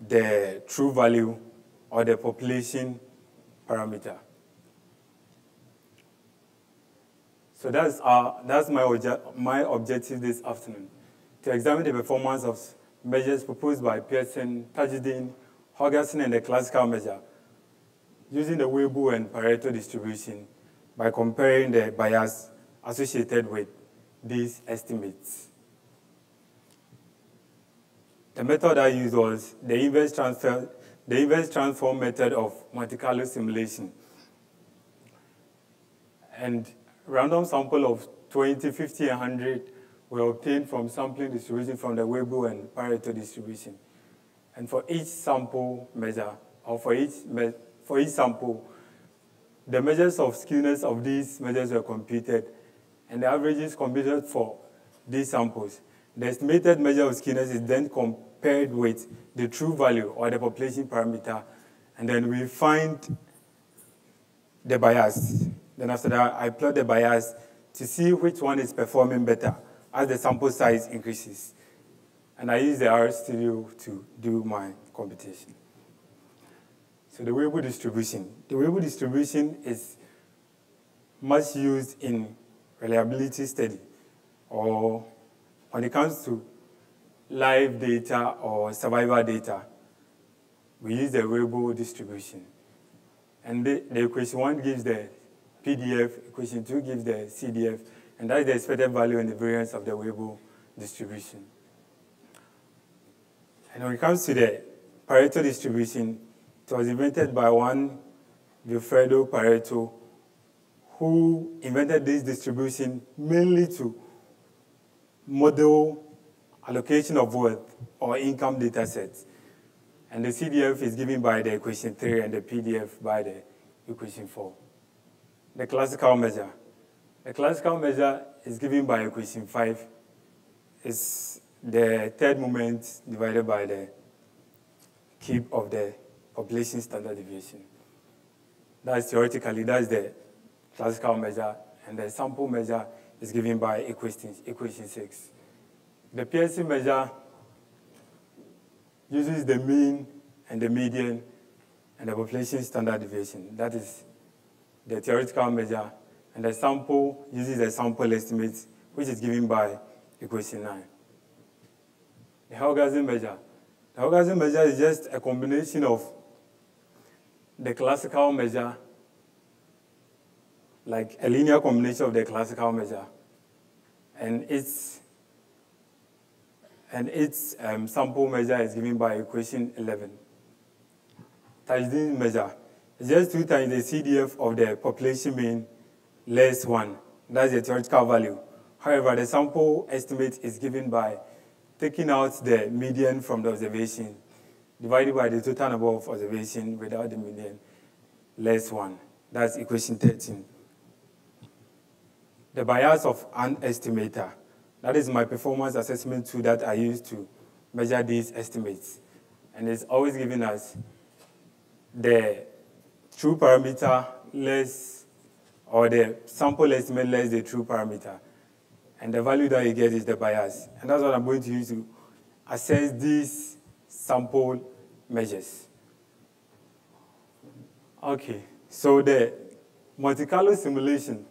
the true value or the population parameter. So that's my objective this afternoon, to examine the performance of measures proposed by Pearson, Tajudeen, Hoggerson, and the classical measure, using the Weibull and Pareto distribution by comparing the bias associated with these estimates. The method I used was the inverse transform method of Monte Carlo simulation. And random sample of 20, 50, and 100 were obtained from sampling distribution from the Weibull and Pareto distribution. And for each sample measure, or for each sample, the measures of skewness of these measures were computed, and the averages computed for these samples. The estimated measure of skewness is then compared with the true value or the population parameter, and then we find the bias. Then after that, I plot the bias to see which one is performing better as the sample size increases. And I use the R Studio to do my computation. So the Weibull distribution. The Weibull distribution is much used in reliability study, or when it comes to live data or survival data, we use the Weibull distribution. And the equation 1 gives the PDF, equation 2 gives the CDF, and that is the expected value and the variance of the Weibull distribution. And when it comes to the Pareto distribution, it was invented by one Vilfredo Pareto, who invented this distribution mainly to model allocation of wealth or income data sets. And the CDF is given by the equation 3 and the PDF by the equation 4. The classical measure. The classical measure is given by equation 5. It's the third moment divided by the cube of the population standard deviation. That's theoretically, that's the classical measure, and the sample measure is given by equation 6. The Pearson measure uses the mean and the median and the population standard deviation. That is the theoretical measure, and the sample uses the sample estimate, which is given by equation 9. The Hoggerson measure. The Hoggerson measure is just a combination of the classical measure, like a linear combination of the classical measure, and its sample measure is given by equation 11. Tajudeen measure is just 2 times the CDF of the population mean less 1. That's the theoretical value. However, the sample estimate is given by taking out the median from the observation, divided by the total number of observations without the median, less 1. That's equation 13. The bias of an estimator. That is my performance assessment tool that I use to measure these estimates. And it's always giving us the true parameter less, or the sample estimate less the true parameter. And the value that you get is the bias. And that's what I'm going to use to assess these sample measures. Okay, so the Monte Carlo simulation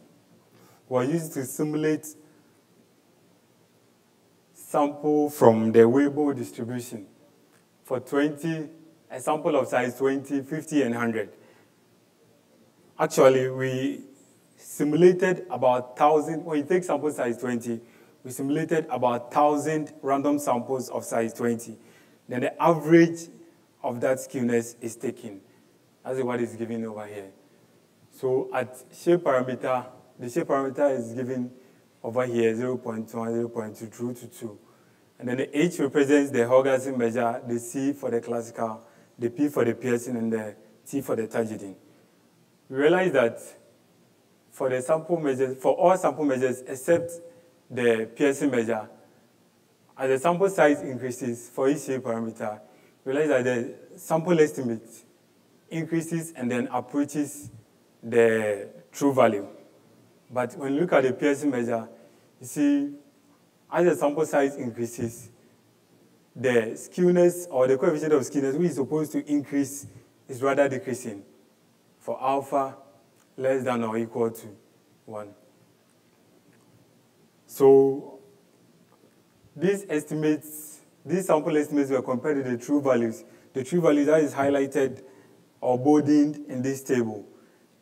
was used to simulate sample from the Weibull distribution for a sample of size 20, 50, and 100. Actually, we simulated about 1,000, when you take sample size 20, we simulated about 1,000 random samples of size 20. Then the average of that skewness is taken. That's what is given over here. So at shape parameter, the shape parameter is given over here, 0.1, 0.2, true to 2. And then the H represents the Haugason measure, the C for the classical, the P for the Pearson, and the T for the Tajidin. We realize that for the sample measures, for all sample measures except the Pearson measure, as the sample size increases for each shape parameter, we realize that the sample estimate increases and then approaches the true value. But when you look at the Pearson measure, you see, as the sample size increases, the skewness or the coefficient of skewness, which is supposed to increase, is rather decreasing for alpha less than or equal to 1. So these estimates, these sample estimates were compared to the true values. The true value that is highlighted or bolded in this table.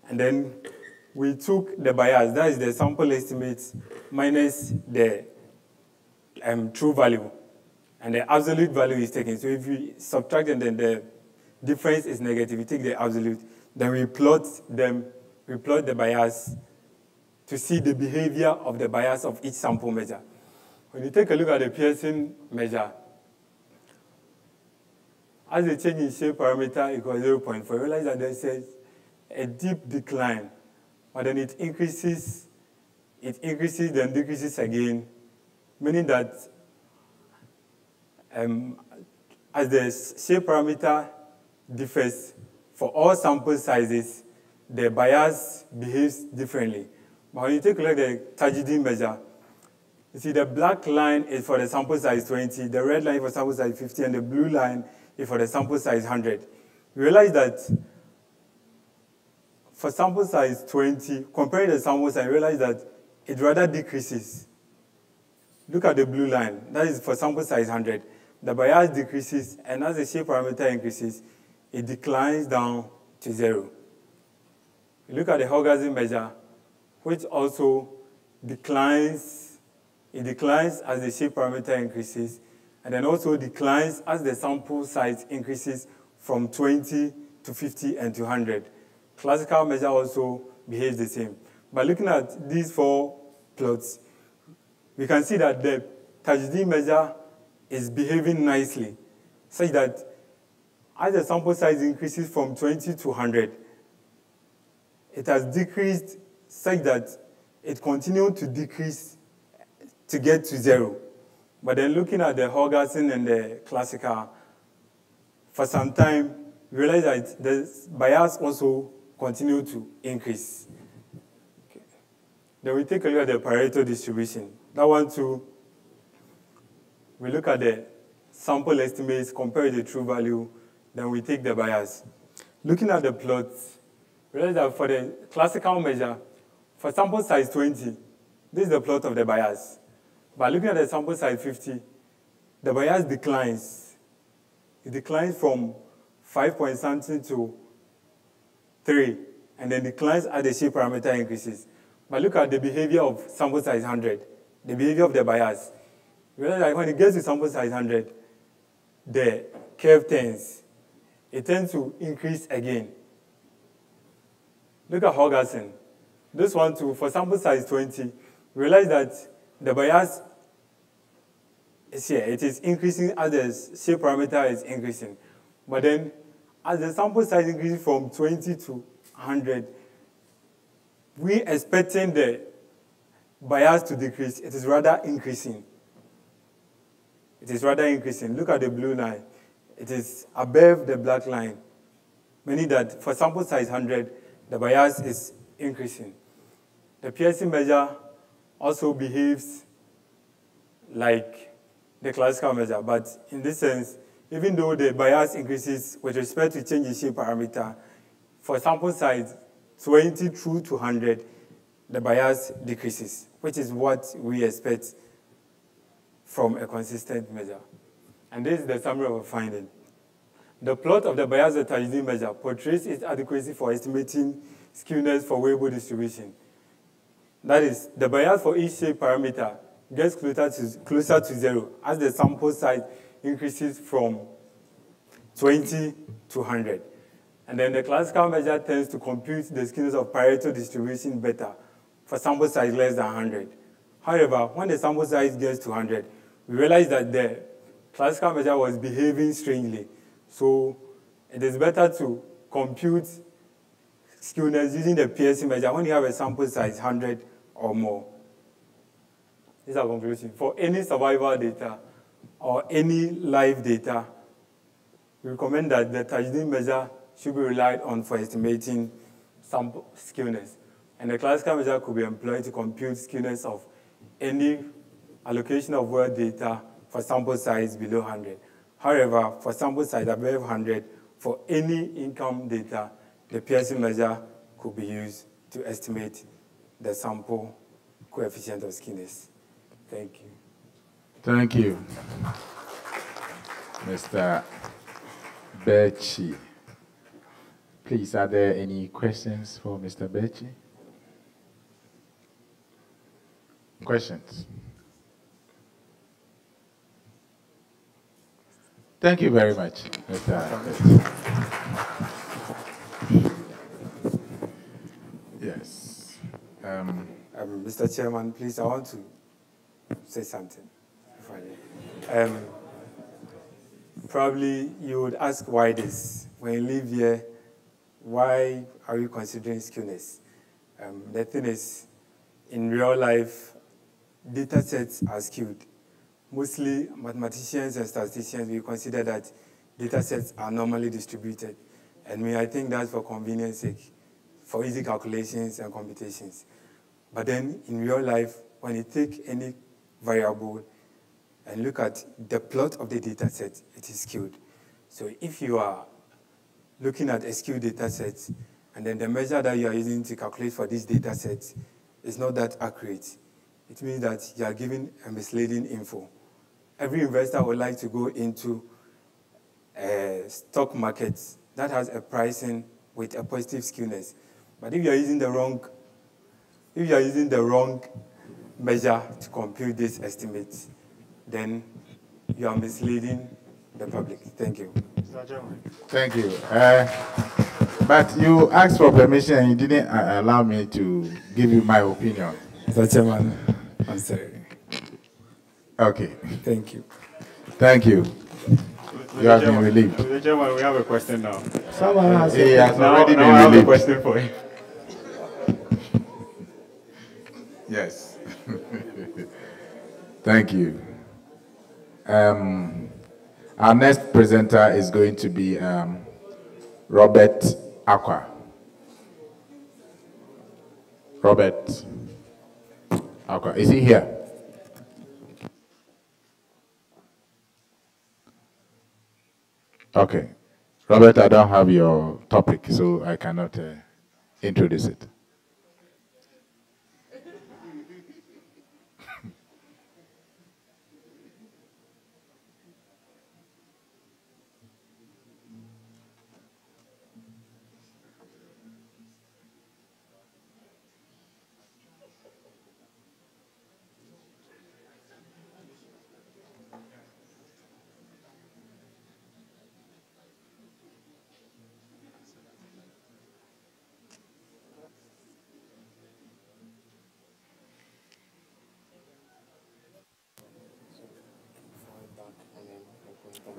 And then we took the bias, that is the sample estimates minus the true value. And the absolute value is taken. So if we subtract and then the difference is negative, we take the absolute, then we plot them, we plot the bias to see the behavior of the bias of each sample measure. When you take a look at the Pearson measure, as the change in shape parameter equals 0.4, you realize that there's a deep decline, but then it increases, then decreases again, meaning that as the shape parameter differs for all sample sizes, the bias behaves differently. But when you take a look at the Tajidin measure, you see the black line is for the sample size 20, the red line is for sample size 50, and the blue line is for the sample size 100. You realize that for sample size 20, comparing the sample size, you realize that it rather decreases. Look at the blue line. That is for sample size 100. The bias decreases, and as the shape parameter increases, it declines down to 0. You look at the Haugason measure, which also declines. It declines as the shape parameter increases, and then also declines as the sample size increases from 20 to 50 and to 100. Classical measure also behaves the same. By looking at these 4 plots, we can see that the Tajidin measure is behaving nicely, such that as the sample size increases from 20 to 100, it has decreased such that it continued to decrease to get to 0. But then looking at the Haugason and the classical, for some time, we realize that the bias also continued to increase. Okay. Then we take a look at the Pareto distribution. That one too, we look at the sample estimates, compare the true value, then we take the bias. Looking at the plots, we realize that for the classical measure, for sample size 20, this is the plot of the bias. But looking at the sample size 50, the bias declines. It declines from 5 point something to 3, and then declines as the shape parameter increases. But look at the behavior of sample size 100, the behavior of the bias. You realize that when it gets to sample size 100, the curve turns. It tends to increase again. Look at Haugason. This one too, for sample size 20, you realize that the bias is here. It is increasing as the shape parameter is increasing. But then, as the sample size increases from 20 to 100, we expecting the bias to decrease. It is rather increasing. It is rather increasing. Look at the blue line. It is above the black line. meaning that for sample size 100, the bias is increasing. The Pearson measure also behaves like the classical measure, but in this sense, even though the bias increases with respect to change in shape parameter, for sample size 20 through to 100, the bias decreases, which is what we expect from a consistent measure. And this is the summary of a finding. The plot of the bias heterogeneity measure portrays its adequacy for estimating skewness for variable distribution. That is, the bias for each shape parameter gets closer to 0 as the sample size increases from 20 to 100. And then the classical measure tends to compute the skewness of Pareto distribution better for sample size less than 100. However, when the sample size gets to 100, we realize that the classical measure was behaving strangely. So it is better to compute skewness using the Pearson measure when you have a sample size 100 or more. This is our conclusion. For any survival data or any live data, we recommend that the heterogeneity measure should be relied on for estimating sample skewness. And the classical measure could be employed to compute skewness of any allocation of world data for sample size below 100. However, for sample size above 100, for any income data, the Pearson measure could be used to estimate the sample coefficient of skewness. Thank you. Thank you, Mr. Becci. Please, are there any questions for Mr. Becci? Questions? Thank you very much, Mr. Becci. Yes. Mr. Chairman, please, I want to say something. Probably you would ask why this. When you live here, why are you considering skewness? The thing is, in real life, data sets are skewed. Mostly mathematicians and statisticians, we consider that data sets are normally distributed. And I think that's for convenience sake, for easy calculations and computations. But then in real life, when you take any variable and look at the plot of the data set, it is skewed. So if you are looking at a skewed data set, and then the measure that you are using to calculate for this data set is not that accurate, it means that you are giving a misleading info. Every investor would like to go into a stock market that has a pricing with a positive skewness. But if you are using the wrong measure to compute this estimate, then you are misleading the public. Thank you. Thank you. But you asked for permission and you didn't allow me to give you my opinion. Mr. Chairman, I'm sorry. Okay. Thank you. Thank you. You have been relieved. Mr. Chairman, we have a question now. Someone has He has already been relieved. I have a relieved. question for him. Yes. Thank you. Our next presenter is going to be Robert Aqua. Robert Aqua. Is he here? Okay. Robert, I don't have your topic, so I cannot introduce it.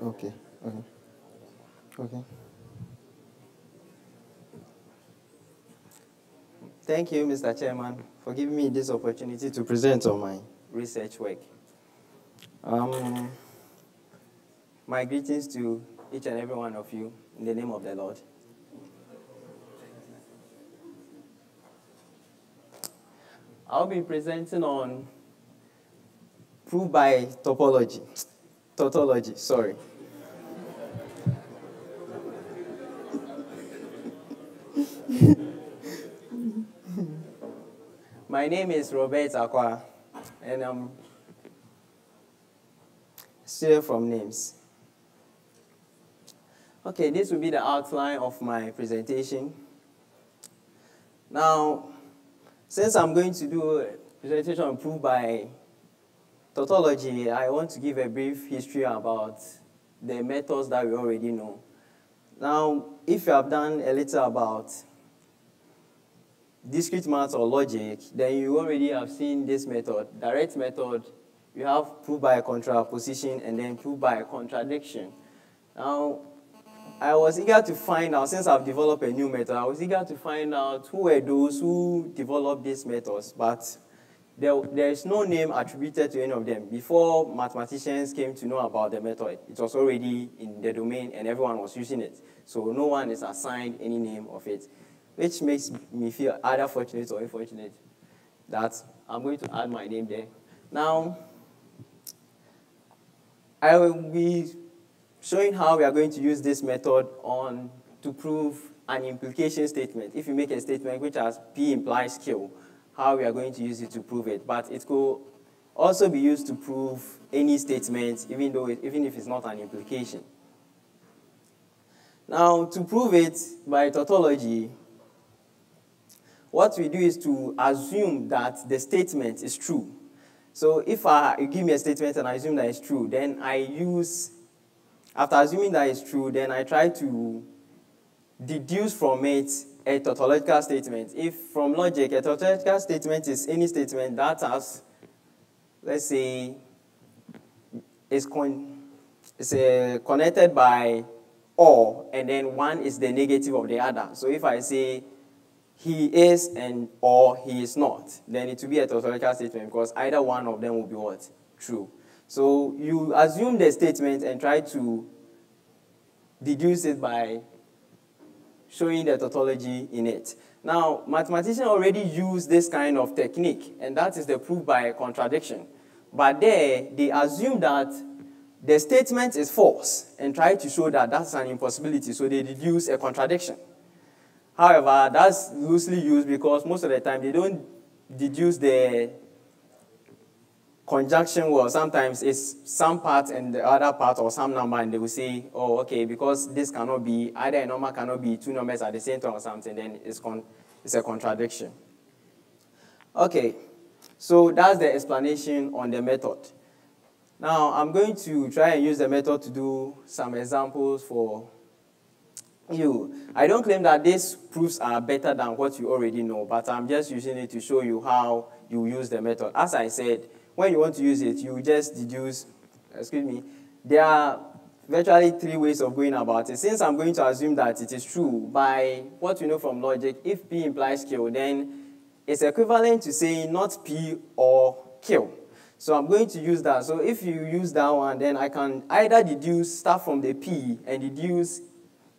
Okay. Okay. Thank you, Mr. Chairman, for giving me this opportunity to present on my research work. My greetings to each and every one of you in the name of the Lord. I'll be presenting on proof by topology. Tautology, sorry. My name is Robert Akwa, and I'm still from NIMS. Okay, this will be the outline of my presentation. Now, since I'm going to do a presentation on proof by tautology, I want to give a brief history about the methods that we already know. Now, if you have done a little about discrete math or logic, then you already have seen this method. Direct method, you have proof by contraposition and then proof by contradiction. Now, I was eager to find out, since I've developed a new method, I was eager to find out who were those who developed these methods, but there is no name attributed to any of them. Before mathematicians came to know about the method, it was already in the domain and everyone was using it. So no one is assigned any name of it, which makes me feel either fortunate or unfortunate that I'm going to add my name there. Now, I will be showing how we are going to use this method to prove an implication statement. If you make a statement which has P implies Q, how we are going to use it to prove it. But it could also be used to prove any statement, even if it's not an implication. Now, to prove it by tautology, what we do is to assume that the statement is true. So if you give me a statement and I assume that it's true, then after assuming that it's true, then I try to deduce from it a tautological statement. If from logic, a tautological statement is any statement that has, let's say, is connected by or, and then one is the negative of the other. So if I say he is or he is not, then it will be a tautological statement because either one of them will be what? True. So you assume the statement and try to deduce it by showing the tautology in it. Now, mathematicians already use this kind of technique, and that is the proof by contradiction. But there, they assume that the statement is false and try to show that that's an impossibility, so they deduce a contradiction. However, that's loosely used because most of the time they don't deduce the conjunction well. Sometimes it's some part and the other part or some number, and they will say, oh, okay, because this cannot be, either a number cannot be two numbers at the same time or something, then it's a contradiction. Okay, so that's the explanation on the method. Now, I'm going to try and use the method to do some examples for you. I don't claim that these proofs are better than what you already know, but I'm just using it to show you how you use the method. As I said, when you want to use it, you just deduce, there are virtually three ways of going about it. Since I'm going to assume that it is true, by what we know from logic, if P implies Q, then it's equivalent to saying not P or Q. So I'm going to use that. So if you use that one, then I can either start from the P and deduce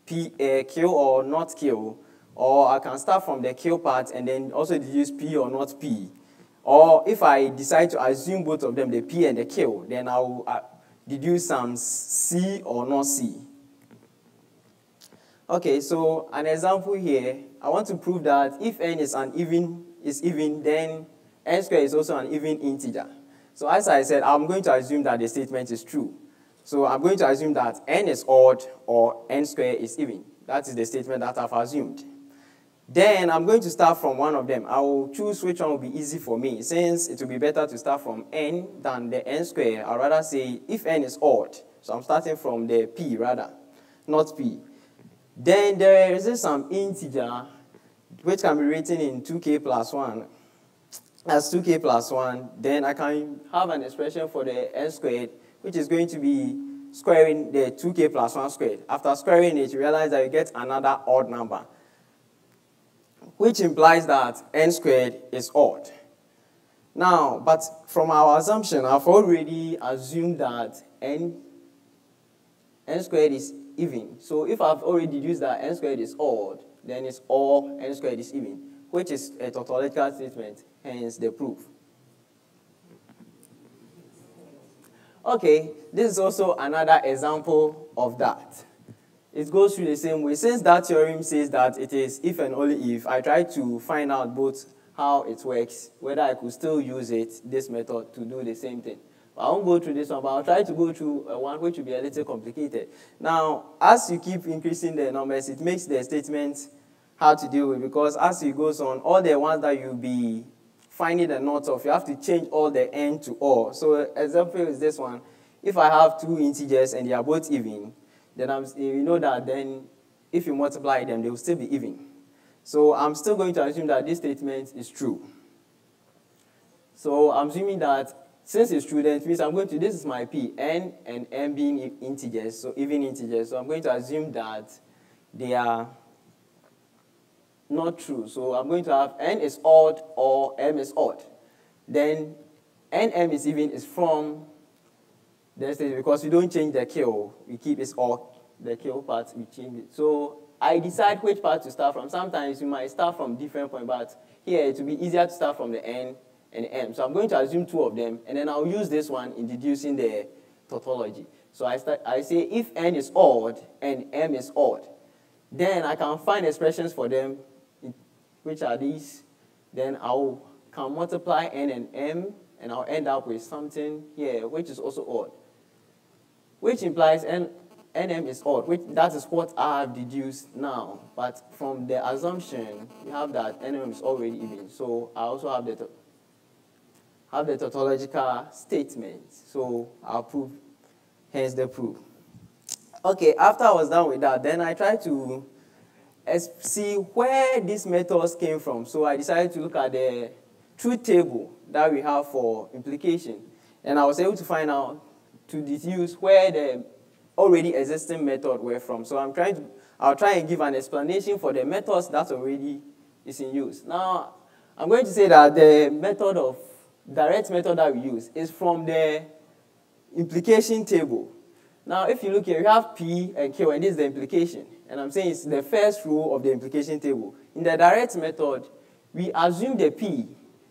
Q or not Q, or I can start from the Q part and then also deduce P or not P. Or if I decide to assume both of them, the P and the Q, then I will deduce some C or not C. Okay, so an example here, I want to prove that if n is even, then n squared is also an even integer. So as I said, I'm going to assume that the statement is true. So I'm going to assume that n is odd or n squared is even. That is the statement that I've assumed. Then I'm going to start from one of them. I will choose which one will be easy for me. Since it will be better to start from n than the n squared, I'd rather say if n is odd. So I'm starting from the p rather, not p. Then there is some integer which can be written in 2k plus 1 as 2k plus 1. Then I can have an expression for the n squared, which is going to be squaring the 2k plus 1 squared. After squaring it, you realize that you get another odd number, which implies that n squared is odd. Now, but from our assumption, I've already assumed that n squared is even. So if I've already deduced that n squared is odd, then it's all n squared is even. which is a tautological statement, hence the proof. Okay, this is also another example of that. It goes through the same way. Since that theorem says that it is if and only if, I try to find out both how it works, whether I could still use it, this method, to do the same thing. I won't go through this one, but I'll try to go through one which will be a little complicated. Now, as you keep increasing the numbers, it makes the statement hard to deal with, because as it goes on, all the ones that you'll be finding the knots of, you have to change all the n to all. So example is this one. If I have two integers and they are both even, then you know that then if you multiply them, they will still be even. So I'm still going to assume that this statement is true. So I'm assuming that since it's true, then it means I'm going to, this is my p, n and m being integers, so even integers. So I'm going to assume that they are not true. So I'm going to have n is odd or m is odd. Then nm is even is from the state, because we don't change the kill, we keep it all, the kill part, we change it. So I decide which part to start from. Sometimes you might start from different point, but here it will be easier to start from the n and m. So I'm going to assume two of them, and then I'll use this one in deducing the tautology. So I say if n is odd and m is odd, then I can find expressions for them, which are these. Then can multiply n and m, and I'll end up with something here, which is also odd, which implies nm is odd, that is what I have deduced now. But from the assumption, you have that nm is already even. So I also have the tautological statement. So I'll prove, hence the proof. Okay, after I was done with that, then I tried to see where these methods came from. So I decided to look at the truth table that we have for implication. And I was able to find out, to deduce where the already existing method were from. So I'll try and give an explanation for the methods that already is in use. Now, I'm going to say that the direct method that we use is from the implication table. Now, if you look here, we have P and Q, and this is the implication. And I'm saying it's the first row of the implication table. In the direct method, we assume the P,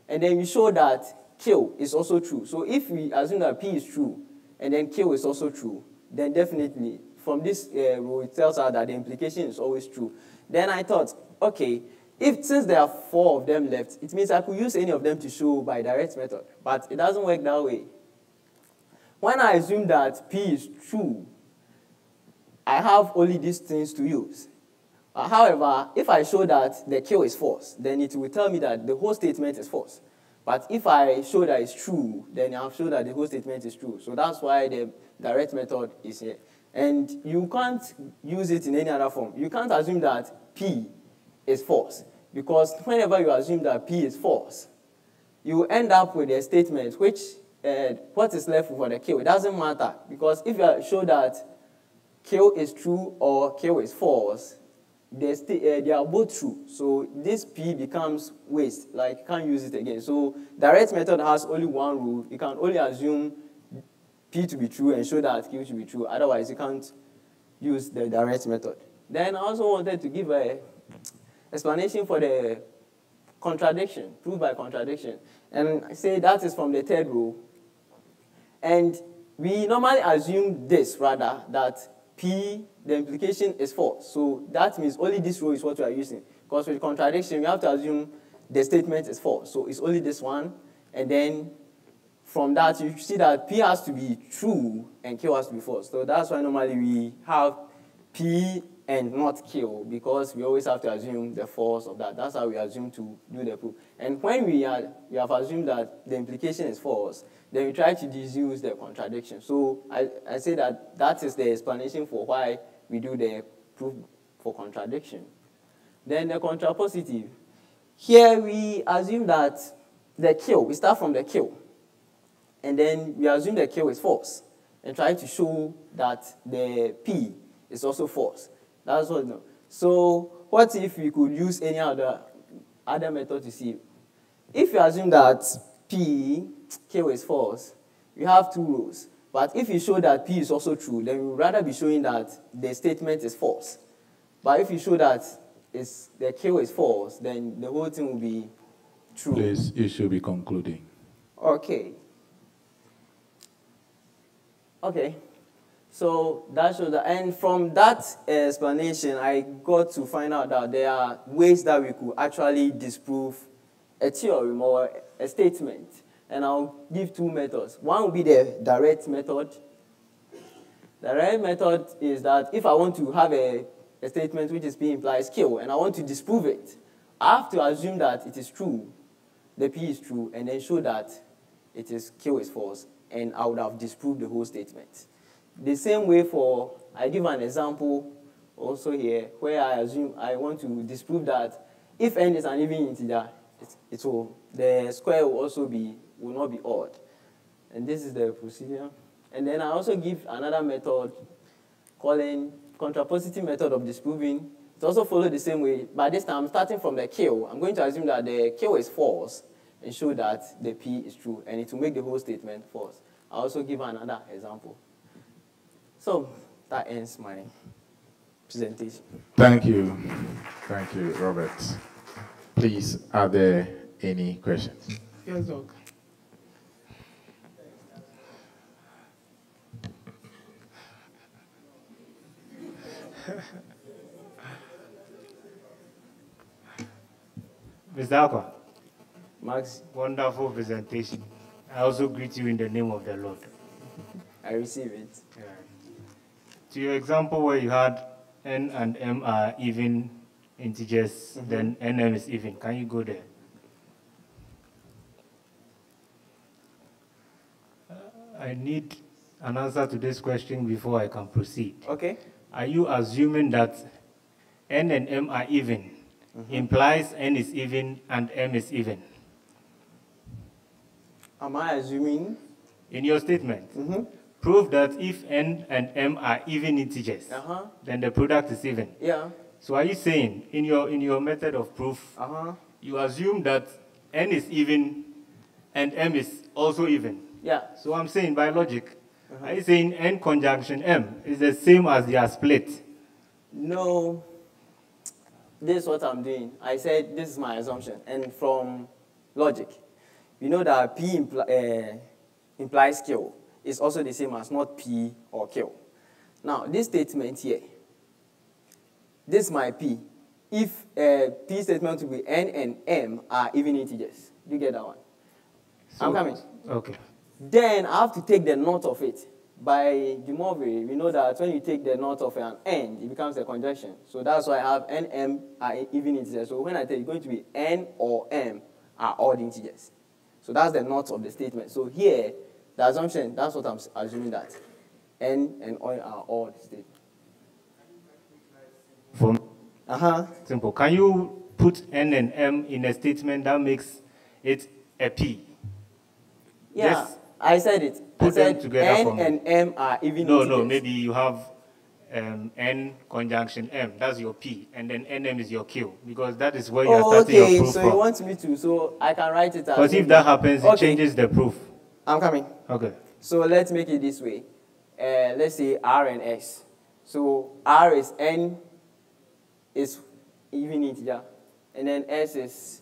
and then we show that Q is also true. So if we assume that P is true, and then Q is also true, then definitely from this row, it tells us that the implication is always true. Then I thought, okay, since there are 4 of them left, it means I could use any of them to show by direct method. But it doesn't work that way. When I assume that P is true, I have only these things to use. However, if I show that the Q is false, then it will tell me that the whole statement is false. But if I show that it's true, then I've shown that the whole statement is true. So that's why the direct method is here. And you can't use it in any other form. You can't assume that P is false, because whenever you assume that P is false, you end up with a statement which, what is left for the Q? It doesn't matter, because if you show that Q is true or Q is false, they are both true. So this P becomes waste, like you can't use it again. So direct method has only one rule. You can only assume P to be true and show that Q to be true. Otherwise, you can't use the direct method. Then I also wanted to give an explanation for the contradiction, proof by contradiction. And I say that is from the third rule. And we normally assume this, rather, that P, the implication is false. So that means only this row is what we are using. Because with contradiction, we have to assume the statement is false. So it's only this one. And then from that, you see that P has to be true and Q has to be false. So that's why normally we have P and not Q, because we always have to assume the false of that. That's how we assume to do the proof. And when we have assumed that the implication is false, then we try to deduce the contradiction. So I say that is the explanation for why we do the proof for contradiction. Then the contrapositive. Here we assume that the Q, we start from the Q, and then we assume the Q is false, and try to show that the P is also false. That's what. So what if we could use any other method to see? If you assume that Q is false, you have two rows. But if you show that P is also true, then you would rather be showing that the statement is false. But if you show that the Q is false, then the whole thing will be true. Please, you should be concluding. Okay. Okay. So that shows that, and from that explanation, I got to find out that there are ways that we could actually disprove a theorem or a statement. And I'll give two methods. One will be the direct method. The direct method is that if I want to have a statement which is P implies Q, and I want to disprove it, I have to assume that it is true, the P is true, and then show that it is Q is false, and I would have disproved the whole statement. The same way I give an example also here, where I assume I want to disprove that if n is an even integer, the square will not be odd. And this is the procedure. And then I also give another method calling contrapositive method of disproving. It also follows the same way. By this time, starting from the Q, I'm going to assume that the Q is false and show that the P is true, and it will make the whole statement false. I also give another example. So that ends my presentation. Thank you. Thank you, Robert. Please, are there any questions? Yes, Doc. Mr. Aqua. Max. Wonderful presentation. I also greet you in the name of the Lord. I receive it. Yeah. To your example where you had n and m are even integers, then nm is even. Can you go there? I need an answer to this question before I can proceed. Okay. Are you assuming that n and m are even implies n is even and m is even? Am I assuming? In your statement, prove that if n and m are even integers, then the product is even. Yeah. So are you saying, in your method of proof, you assume that n is even and m is also even? Yeah. So I'm saying by logic, are you saying n conjunction m is the same as they are split? No. This is what I'm doing. I said this is my assumption. And from logic, we know that P implies Q is also the same as not P or Q. Now, this statement here, this is my P. If P statement will be N and M are even integers. Do you get that one? So, I'm coming. Okay. Then I have to take the knot of it. By De Moivre, we know that when you take the knot of an N, it becomes a conjunction. So that's why I have N, M are even integers. So when I take, it's going to be N or M are odd integers. So that's the knot of the statement. So here, the assumption, that's what I'm assuming that N and O are odd statements. Simple. Can you put N and M in a statement that makes it a P? Yeah, Just I said it. Put them together N and M are even No, integers. no, maybe you have N conjunction M, that's your P, and then NM is your Q, because that is where you are starting your proof so from. you want me to, so I can write it as... Because if that happens, it changes the proof. I'm coming. Okay. So let's make it this way. Let's say R and S. So R is N is even integer, and then S is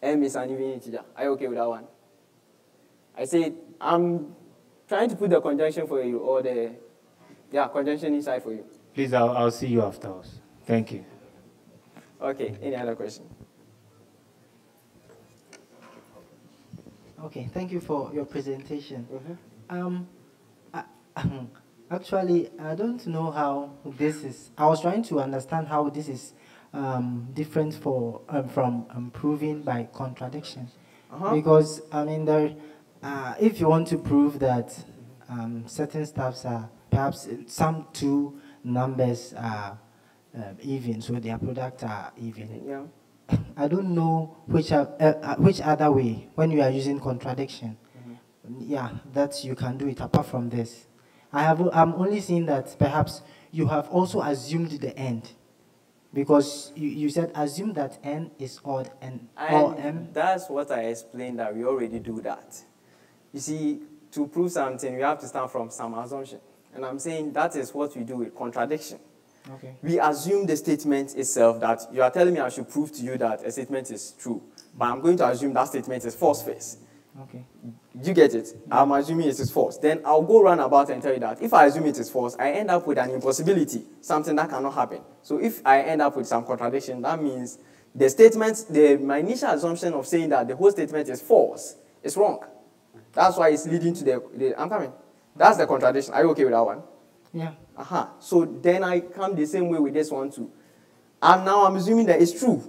M is an even integer. Are you okay with that one? I say I'm trying to put the conjunction for you, or the conjunction inside for you. Please, I'll see you afterwards. Thank you. Okay, any other question? Okay, thank you for your presentation. Actually, I don't know how this is. I was trying to understand how this is different from proving by contradiction. Because, I mean, if you want to prove that certain stuffs are, perhaps some two numbers are even, so their products are even. Yeah. I don't know which other way, when you are using contradiction, that you can do it apart from this. I'm only seeing that perhaps you have also assumed the end, because you said assume that n is odd and or m. That's what I explained, that we already do that. You see, to prove something, you have to start from some assumption. And I'm saying that is what we do with contradiction. Okay. We assume the statement itself that you are telling me I should prove to you that a statement is true, but I'm going to assume that statement is false first. Okay. You get it? Yeah. I'm assuming it is false. Then I'll go round about and tell you that if I assume it is false, I end up with an impossibility, something that cannot happen. So if I end up with some contradiction, that means the statement, my initial assumption of saying that the whole statement is false is wrong. That's why it's leading to I'm coming. That's the contradiction. Are you okay with that one? Yeah. So then I come the same way with this one too. And now I'm assuming that it's true.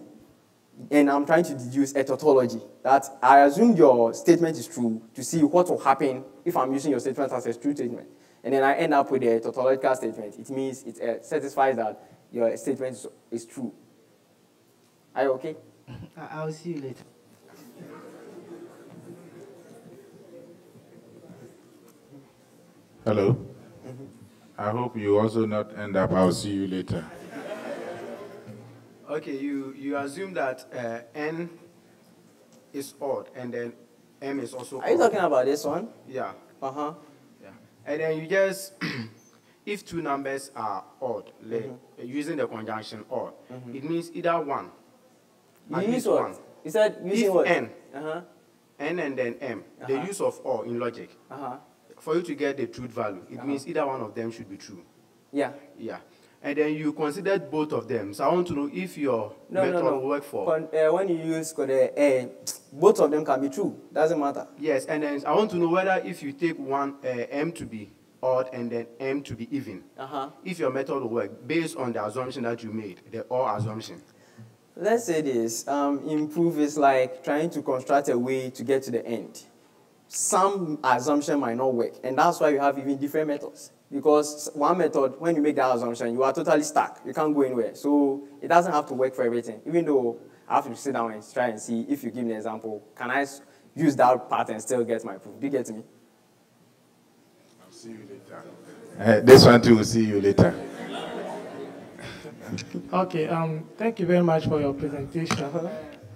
And I'm trying to deduce a tautology. That I assume your statement is true to see what will happen if I'm using your statement as a true statement. And then I end up with a tautological statement. It means it satisfies that your statement is true. Are you okay? I'll see you later. Hello. I hope you also not end up, I'll see you later. Okay, you assume that n is odd and then m is also odd. Are you talking about this one? Yeah. Uh-huh. Yeah. And then you just, if two numbers are odd, using the conjunction odd, it means either one. You use what? One. You said using if what? n, n and then m, the use of or in logic, for you to get the truth value, it means either one of them should be true. Yeah. Yeah. And then you considered both of them. So I want to know if your method will work for. When you use both of them can be true. Doesn't matter. Yes, and then I want to know whether if you take one m to be odd and then m to be even, if your method will work based on the assumption that you made, the or assumption. Let's say this. Improve is like trying to construct a way to get to the end. Some assumption might not work, and that's why you have even different methods. Because one method, when you make that assumption, you are totally stuck. You can't go anywhere. So it doesn't have to work for everything. Even though I have to sit down and try and see, if you give me an example, can I use that part and still get my proof? Do you get me? I'll see you later. This one too, will see you later. Okay, thank you very much for your presentation.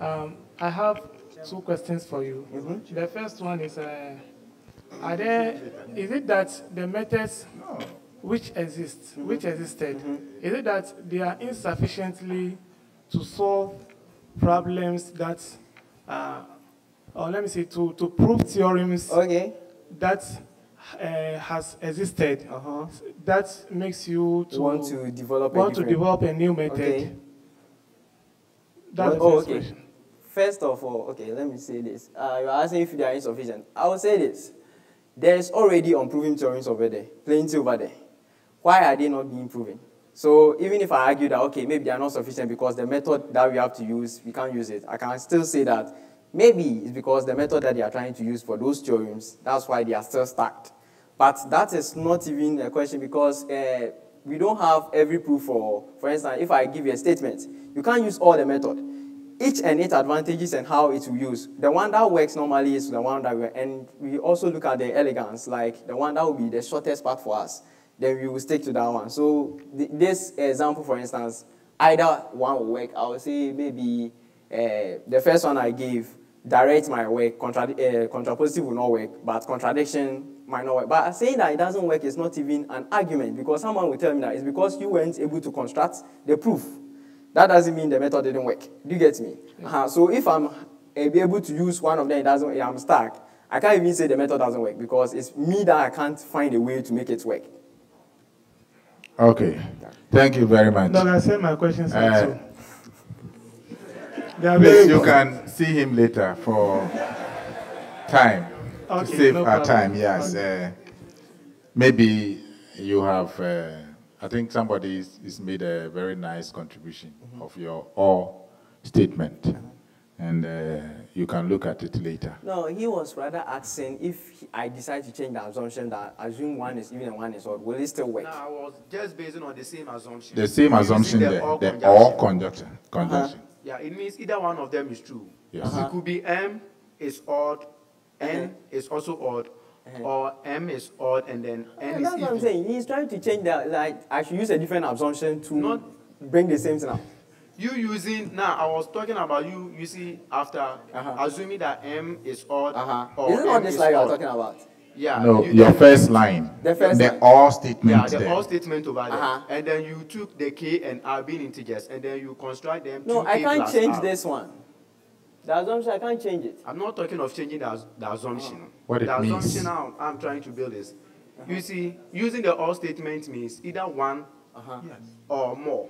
I have two questions for you. The first one is, is it that the methods which existed, is it that they are insufficiently to solve problems that, or let me say, to prove theorems that has existed, that makes you to want to develop a new method? Okay. That's the first question. First of all, let me say this. You're asking if they are insufficient. I will say this. There's already unproven theorems over there, plenty over there. Why are they not being proven? So even if I argue that, maybe they are not sufficient because the method that we have to use, we can't use it, I can still say that maybe it's because the method that they are trying to use for those theorems, that's why they are still stacked. But that is not even a question because we don't have every proof for instance, if I give you a statement, you can't use all the method. Each and its advantages and how it will use. The one that works normally is the one that and we also look at the elegance, like the one that will be the shortest part for us. Then we will stick to that one. So this example, for instance, either one will work. I would say maybe the first one I gave, direct might work, contrapositive will not work, but contradiction might not work. But saying that it doesn't work is not even an argument because someone will tell me that it's because you weren't able to construct the proof. That doesn't mean the method didn't work. Do you get me? So if I'm able to use one of them, I'm stuck. I can't even say the method doesn't work because it's me that I can't find a way to make it work. Okay. Thank you very much. No, I said my questions also. Please, you can see him later for time. To save our time, yes. Maybe you have... I think somebody has made a very nice contribution of your or statement, and you can look at it later. No, he was rather asking if I decide to change the assumption that assume one is even and one is odd, will it still work? No, I was just basing on the same assumption. The same assumption there, the or conjunction. Yeah, it means either one of them is true. Yes. It could be m is odd, n is also odd, or m is odd and then n is even. That's what I'm saying. He's trying to change that. Like I should use a different assumption to not bring the same thing out. You using I was talking about you. You see, after assuming that m is odd, or is it not m this is slide odd. you're talking about? Yeah. No, your first line. The first the line. or statement. Yeah, the there. or statement over there. And then you took the K and R being integers, and then you construct them. No, 2K I can't plus change R. this one. The assumption, I can't change it. I'm not talking of changing the assumption. What it the means. assumption I'm trying to build is, you see, using the or statement means either one or more.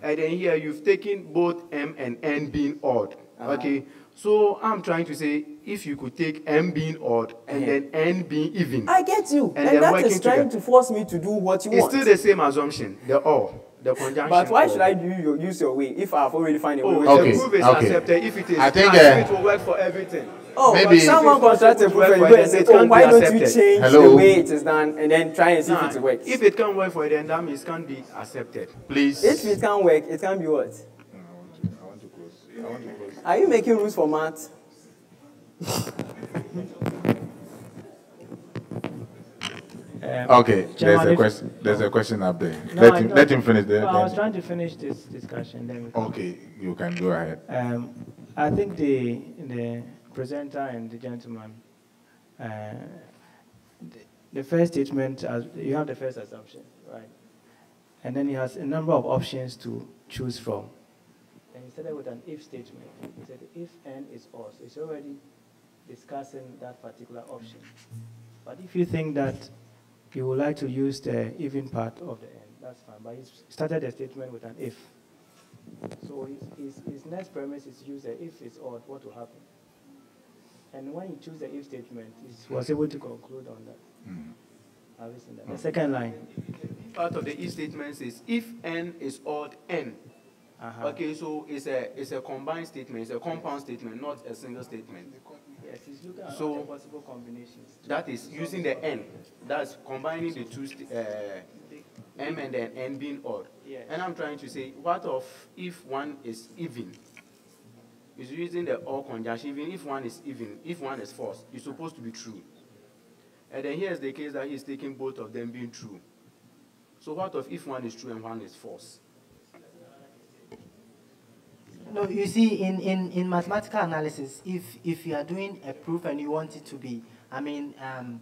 And then here you've taken both M and N being odd. Okay, so I'm trying to say if you could take M being odd and then N being even. I get you. And And then that is trying to force me to do what you want. It's still the same assumption, the or, the conjunction. But why or. should I use your way if I've already found a way? The proof is accepted if it is. I think it will work for everything. Oh, maybe but someone constructs a proof and go and say, oh, why don't you change the way it is done and then try and see if it works? If it can't work for it, then that means it can't be accepted. Please. If it can't work, it can be what? I want to close. Are you making rules for math? Okay, Chairman, there's a question up there. No, let him finish there. No, I was trying to finish this discussion. Then we okay, you can go ahead. I think the presenter and the gentleman, the first statement, you have the first assumption, right? And then he has a number of options to choose from. And he started with an if statement. He said if n is odd, so it's already discussing that particular option. But if you think that you would like to use the even part of the n, that's fine. But he started the statement with an if. So his next premise is use the if it's odd, what will happen? And when he chose the if statement, he was able to conclude on that. Have you seen that? The second line. Part of the if statement is if n is odd n. Okay, so it's a combined statement, it's a compound statement, not a single statement. Yes, he's looking at all the possible combinations. That is using the n. That's combining the two m and then n being odd. Yes. And I'm trying to say, what of if one is even? It's using the or conjunction. Even if one is even, if one is false, it's supposed to be true. And then here's the case that he's taking both of them being true. So what of if one is true and one is false? No, you see, in mathematical analysis, if you are doing a proof and you want it to be,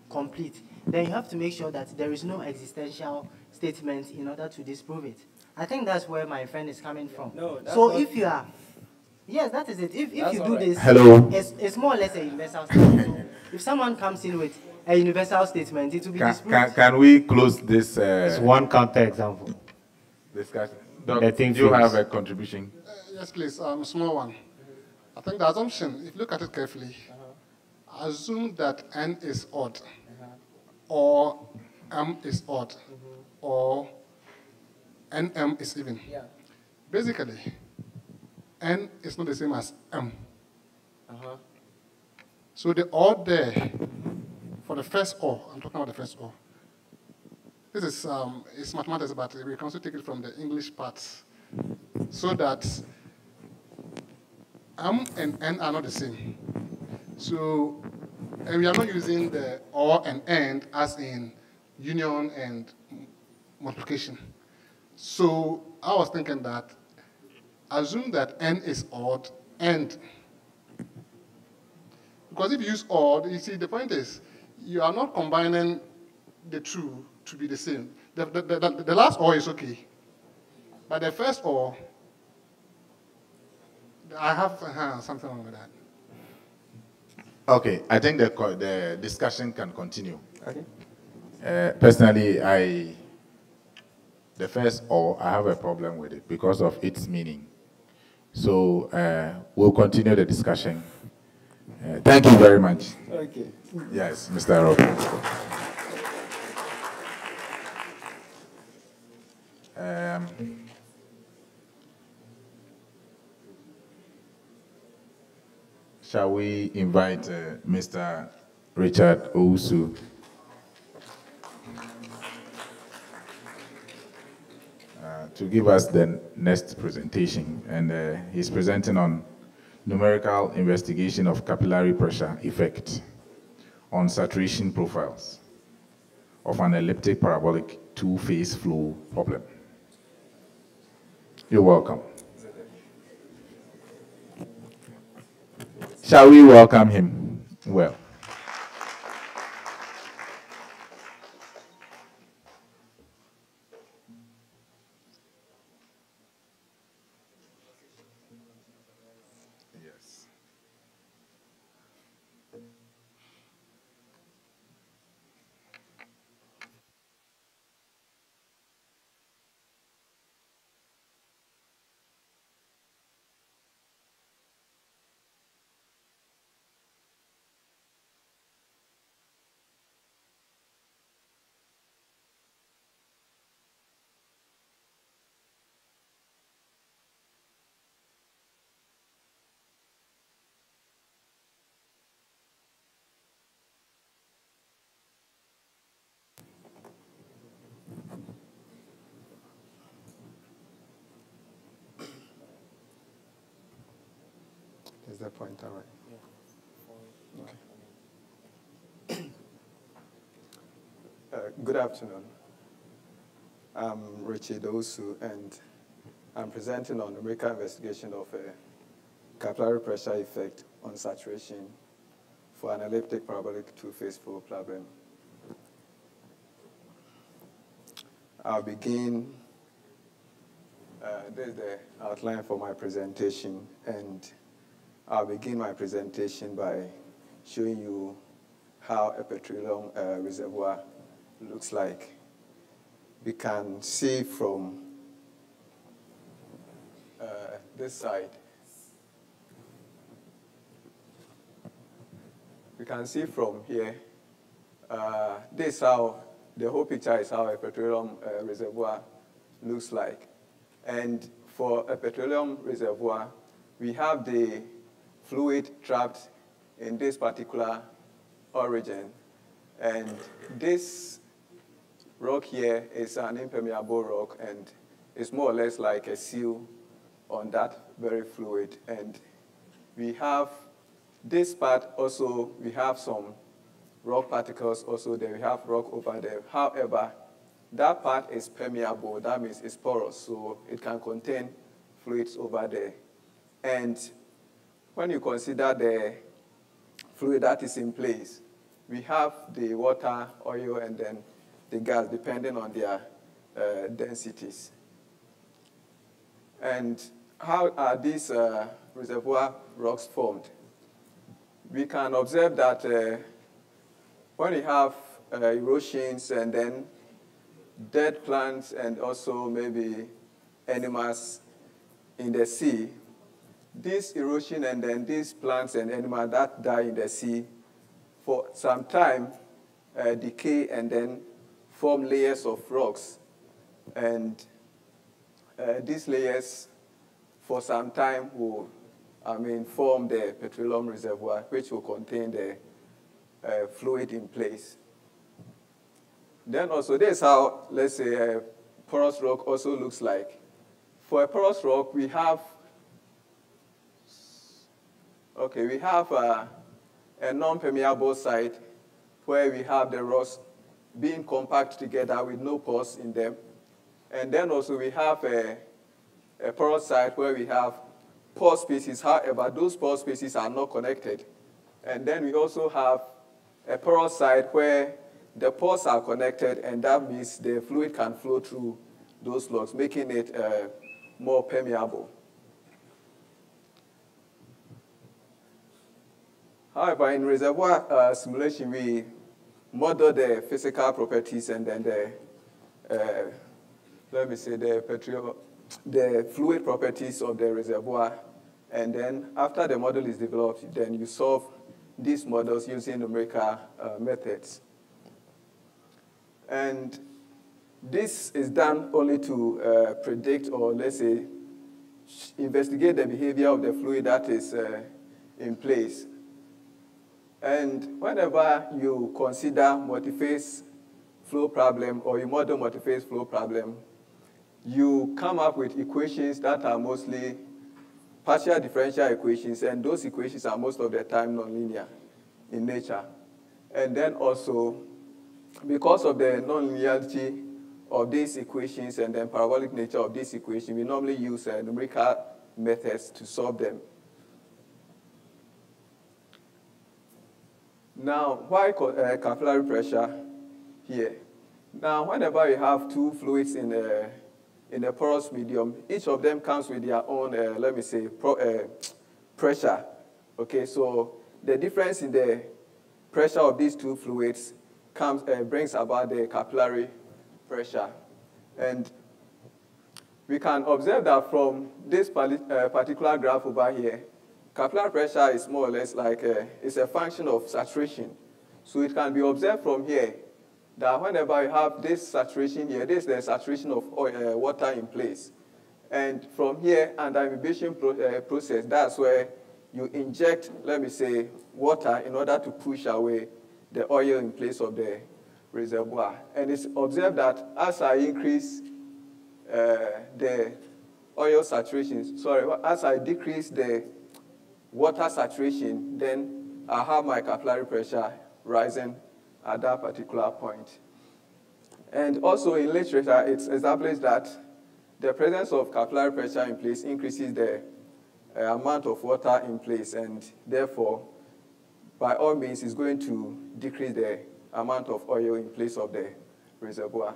complete, then you have to make sure that there is no existential statement in order to disprove it. I think that's where my friend is coming from. No, that's so not, if you are, yes, that is it. If you do right. this, Hello. It's more or less a universal statement. So if someone comes in with a universal statement, it will be disproved. Can we close this? It's one counter example. Discussion. The Doc, thing do you fails. have a contribution? Yes, please. Small one. I think the assumption, if you look at it carefully, assume that n is odd, or m is odd, or nm is even. Yeah. Basically, n is not the same as m. So the odd there, for the first or, I'm talking about the first or. This is it's mathematics, but we can also take it from the English parts, so that m and n are not the same. So, and we are not using the or and and as in union and multiplication. So I was thinking that assume that n is odd and, because if you use odd, you see the point is you are not combining the two to be the same. The last or is okay, but the first or, I have something wrong with that. Okay, I think the discussion can continue. Okay. Personally, the first or, I have a problem with it because of its meaning. So we'll continue the discussion. Thank you very much. Okay. Yes, Mr. Rob. Shall we invite Mr. Richard Owusu? To give us the next presentation, and he's presenting on numerical investigation of capillary pressure effect on saturation profiles of an elliptic parabolic two-phase flow problem. You're welcome. Shall we welcome him? Well. Is the pointer right? Okay. Good afternoon. I'm Richie Dosu, and I'm presenting on numerical investigation of a capillary pressure effect on saturation for an elliptic parabolic two-phase flow problem. I'll begin, this is the outline for my presentation, and I'll begin my presentation by showing you how a petroleum reservoir looks like. We can see from this side. We can see from here, this is how, the whole picture is how a petroleum reservoir looks like. And for a petroleum reservoir, we have the fluid trapped in this particular origin. And this rock here is an impermeable rock, and it's more or less like a seal on that very fluid. And we have this part also, we have some rock particles also there. We have rock over there. However, that part is permeable. That means it's porous, so it can contain fluids over there. And when you consider the fluid that is in place, we have the water, oil, and then the gas, depending on their densities. And how are these reservoir rocks formed? We can observe that when you have erosions and then dead plants and also maybe animals in the sea, this erosion and then these plants and animals that die in the sea for some time decay and then form layers of rocks. And these layers for some time will form the petroleum reservoir, which will contain the fluid in place. Then also, this is how, let's say, a porous rock also looks like. For a porous rock, we have, a non-permeable side where we have the rocks being compact together with no pores in them. And then also we have a porous side where we have pore spaces. However, those pore spaces are not connected. And then we also have a porous side where the pores are connected, and that means the fluid can flow through those logs, making it more permeable. However, in reservoir simulation, we model the physical properties and then the, the fluid properties of the reservoir. And then after the model is developed, then you solve these models using numerical methods. And this is done only to predict or, let's say, investigate the behavior of the fluid that is in place. And whenever you consider multi-phase flow problem or you model multi-phase flow problem, you come up with equations that are mostly partial differential equations, and those equations are most of the time nonlinear in nature. And then also, because of the nonlinearity of these equations and the parabolic nature of these equations, we normally use numerical methods to solve them. Now, why capillary pressure here? Now, whenever you have two fluids in a porous medium, each of them comes with their own, let me say, pressure. Okay, so the difference in the pressure of these two fluids brings about the capillary pressure. And we can observe that from this particular graph over here, capillary pressure is more or less like it's a function of saturation. So it can be observed from here that whenever you have this saturation here, this is the saturation of water in place. And from here, under imbibition process, that's where you inject, let me say, water in order to push away the oil in place of the reservoir. And it's observed that as I increase the oil saturation, as I decrease the water saturation, then I have my capillary pressure rising at that particular point. And also in literature, it's established that the presence of capillary pressure in place increases the amount of water in place, and therefore, by all means, it's going to decrease the amount of oil in place of the reservoir.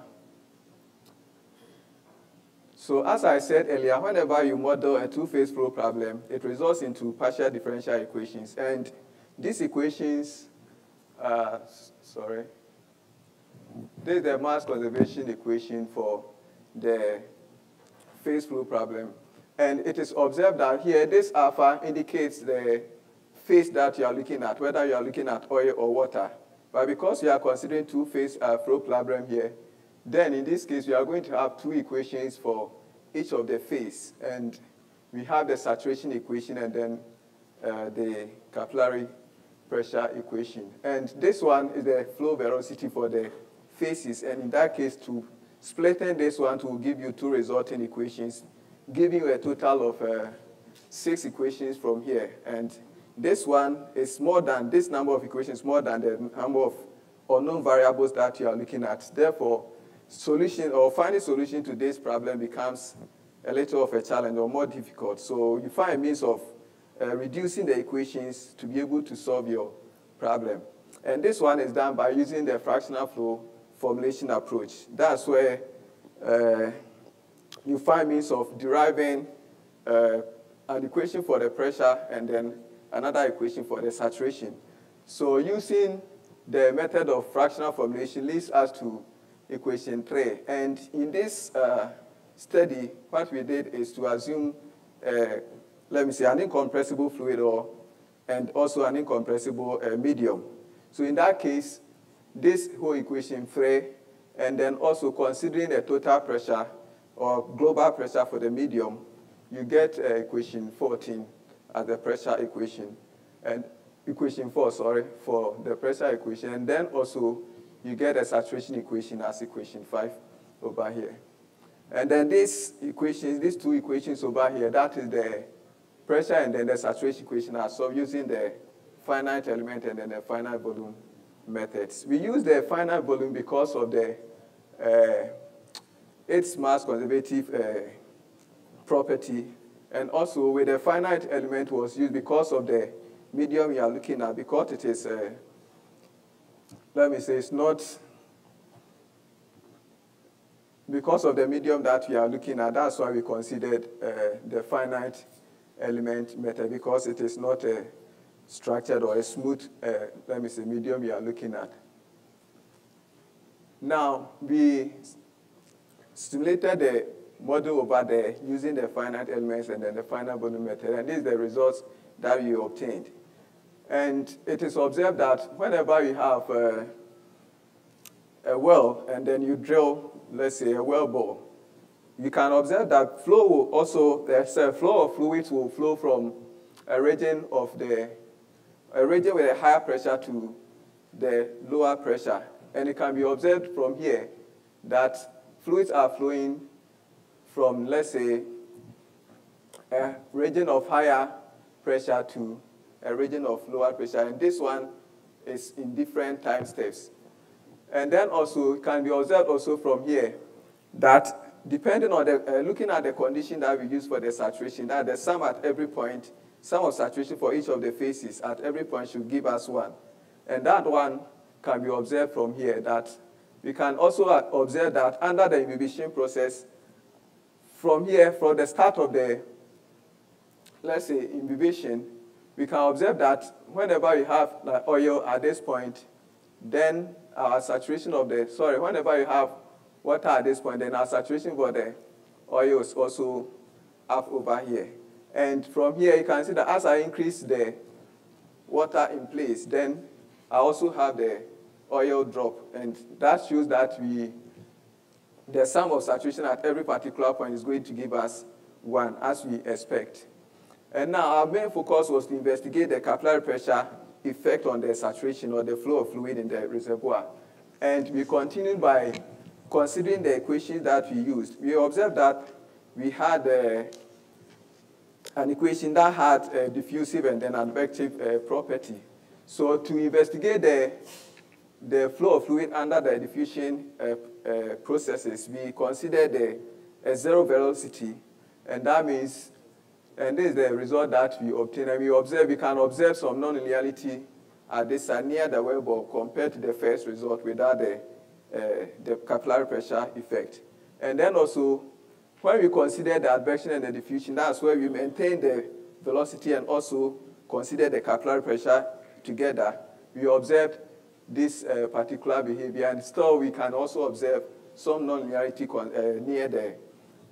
So as I said earlier, whenever you model a two-phase flow problem, it results into partial differential equations. And these equations, this is the mass conservation equation for the phase flow problem. And it is observed that here, this alpha indicates the phase that you are looking at, whether you are looking at oil or water. But because we are considering two-phase flow problem here, then in this case, we are going to have two equations for each of the phase. And we have the saturation equation and then the capillary pressure equation. And this one is the flow velocity for the phases. And in that case, to splitting this one to give you two resulting equations, giving you a total of 6 equations from here. And this one is more than, this number of equations more than the number of unknown variables that you are looking at. Therefore, solution or finding solution to this problem becomes a little of a challenge or more difficult. So you find a means of reducing the equations to be able to solve your problem. And this one is done by using the fractional flow formulation approach. That's where you find means of deriving an equation for the pressure and then another equation for the saturation. So using the method of fractional formulation leads us to equation 3. And in this study, what we did is to assume, let me say, an incompressible fluid and also an incompressible medium. So in that case, this whole equation 3, and then also considering the total pressure or global pressure for the medium, you get equation 14 as the pressure equation, and equation 4, for the pressure equation, and then also you get a saturation equation as equation 5 over here. And then these equations, these two equations over here, that is the pressure and then the saturation equation are solved using the finite element and then the finite volume methods. We use the finite volume because of the its mass conservative property, and also with the finite element was used because of the medium you are looking at, because it is, let me say, it's not, because of the medium that we are looking at, that's why we considered the finite element method, because it is not a structured or a smooth, let me say, medium you are looking at. Now, we simulated the model over there using the finite elements and then the finite volume method, and this is the results that we obtained. And it is observed that whenever you have a well and then you drill, let's say, a well bore, you can observe that flow will also, the flow of fluids will flow from a region with a higher pressure to the lower pressure. And it can be observed from here that fluids are flowing from, let's say, a region of higher pressure to a region of lower pressure. And this one is in different time steps. And then also, it can be observed also from here that depending on the, looking at the condition that we use for the saturation, that the sum at every point, sum of saturation for each of the phases at every point should give us 1. And that one can be observed from here, that we can also observe that under the imbibition process, from here, from the start of the, let's say, imbibition, we can observe that whenever you have the oil at this point, then our saturation of the, whenever you have water at this point, then our saturation for the oil is also up over here. And from here, you can see that as I increase the water in place, then I also have the oil drop. And that shows that the sum of saturation at every particular point is going to give us 1, as we expect. And now our main focus was to investigate the capillary pressure effect on the saturation or the flow of fluid in the reservoir. And we continued by considering the equations that we used. We observed that we had an equation that had a diffusive and then advective property. So to investigate the flow of fluid under the diffusion processes, we consider a zero velocity, and that means, and this is the result that we obtain. And we can observe some non-linearity at this near the wellbore compared to the first result without the capillary pressure effect. And then also, when we consider the advection and the diffusion, that's where we maintain the velocity and also consider the capillary pressure together. We observe this particular behavior, and still we can also observe some non-linearity near the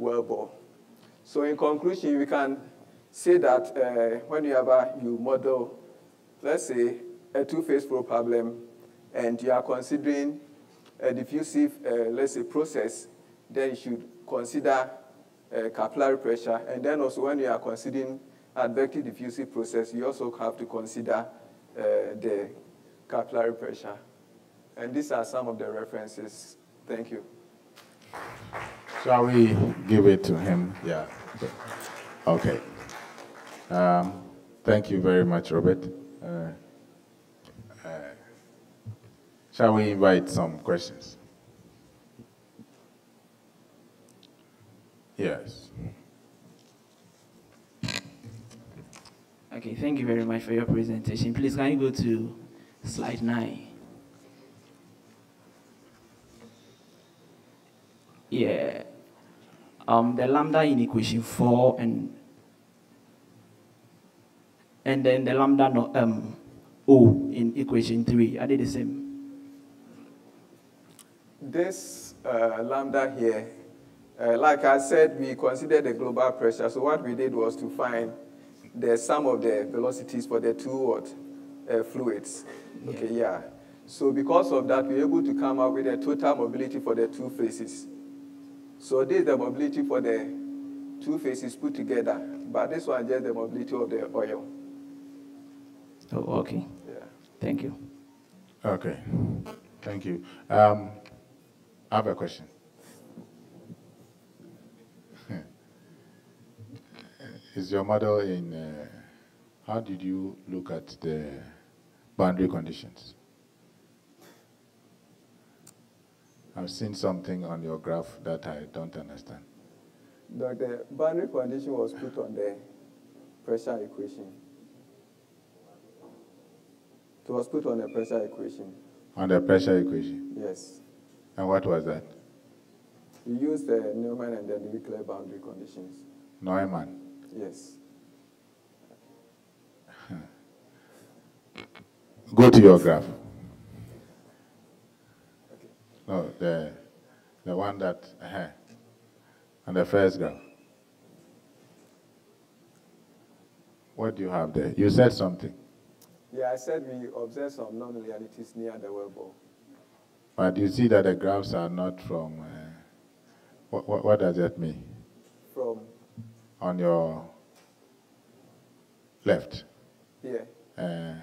wellbore. So in conclusion, we can say that whenever you model, let's say, a two-phase flow problem, and you are considering a diffusive, let's say, process, then you should consider capillary pressure. And then also when you are considering advective diffusive process, you also have to consider the capillary pressure. And these are some of the references. Thank you. Shall we give it to him? Yeah. Okay. Thank you very much, Robert. Shall we invite some questions? Yes. Okay, thank you very much for your presentation. Please, can you go to slide 9? Yeah. The lambda in equation 4 and then the lambda O in equation 3, are they the same? This lambda here, like I said, we considered the global pressure. So what we did was to find the sum of the velocities for the two fluids. Okay, yeah. So because of that, we're able to come up with a total mobility for the two phases. So this is the mobility for the two phases put together, but this one is just the mobility of the oil. Oh, okay. Yeah. Thank you. Okay. Thank you. I have a question. Is your model in, how did you look at the boundary conditions? I've seen something on your graph that I don't understand. The boundary condition was put on the pressure equation. It was put on the pressure equation. On the pressure equation? Yes. And what was that? We used the Neumann and the Dirichlet boundary conditions. Neumann? Yes. Go to your graph. No, the one that, on the first graph. What do you have there? You said something. Yeah, I said we observed some non-linearities near the wellbore. But you see that the graphs are not from, what does that mean? From? On your left. Yeah.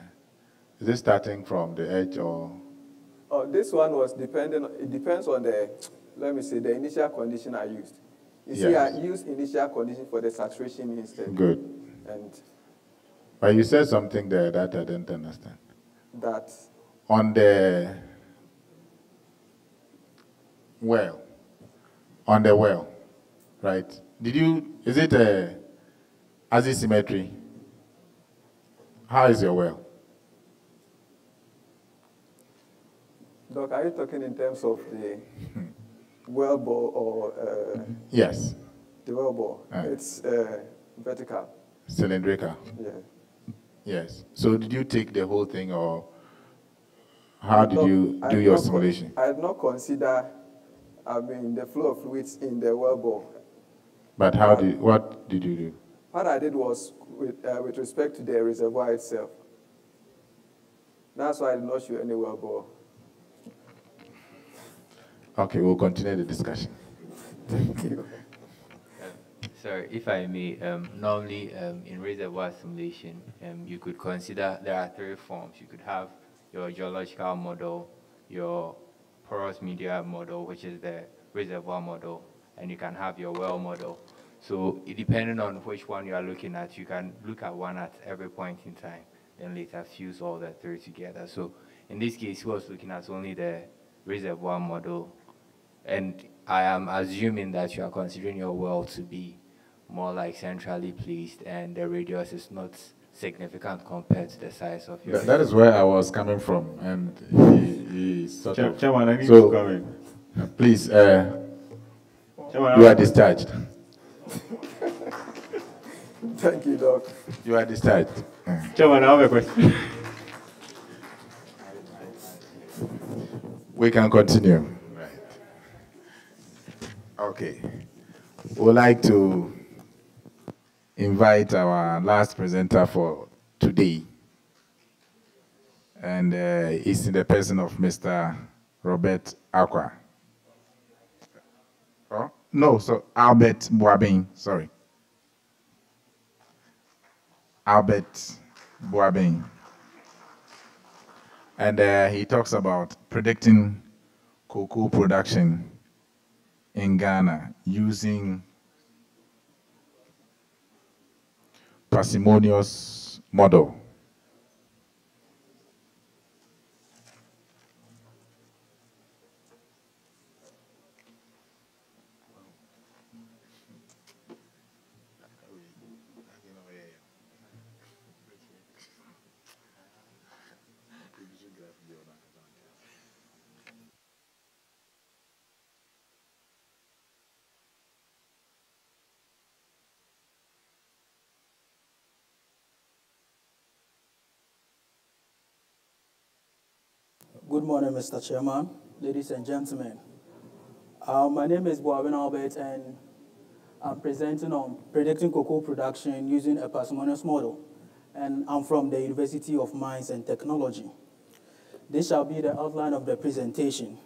Is it starting from the edge or? Oh, this one was it depends on the, let me say, the initial condition I used. You see, I used initial condition for the saturation instead. Good. And but you said something there that I didn't understand. That? On the well, right? Is it a azisymetry? How is your well? Doc, are you talking in terms of the wellbore or? Yes. The wellbore. It's vertical. Cylindrical? Yeah. Yes. So did you take the whole thing, or how did you do your simulation? I did not consider, the flow of fluids in the wellbore. But what did you do? What I did was with respect to the reservoir itself. That's why I did not show any wellbore. Okay, we'll continue the discussion. Thank you. Sorry, if I may, normally in reservoir simulation, you could consider there are 3 forms. You could have your geological model, your porous media model, which is the reservoir model, and you can have your well model. So depending on which one you are looking at, you can look at one at every point in time, then later fuse all the three together. So in this case, he was looking at only the reservoir model. And I am assuming that you are considering your well to be more like centrally placed and the radius is not significant compared to the size of your... That is where I was coming from, and he sort of... Chairman, I need so, to come in. Please, Chairman, you are discharged. Thank you, Doc. You are discharged. Chairman, I have a question. We can continue. Right. Okay. We'd like to invite our last presenter for today. And it's in the person of Mr. Robert Aqua. Oh, no, so Albert Boabin, sorry. Albert Boabin. And he talks about predicting cocoa production in Ghana using parsimonious model. Good morning, Mr. Chairman, ladies and gentlemen. My name is Boabin Albert, and I'm presenting on predicting cocoa production using a parsimonious model, and I'm from the University of Mines and Technology. This shall be the outline of the presentation.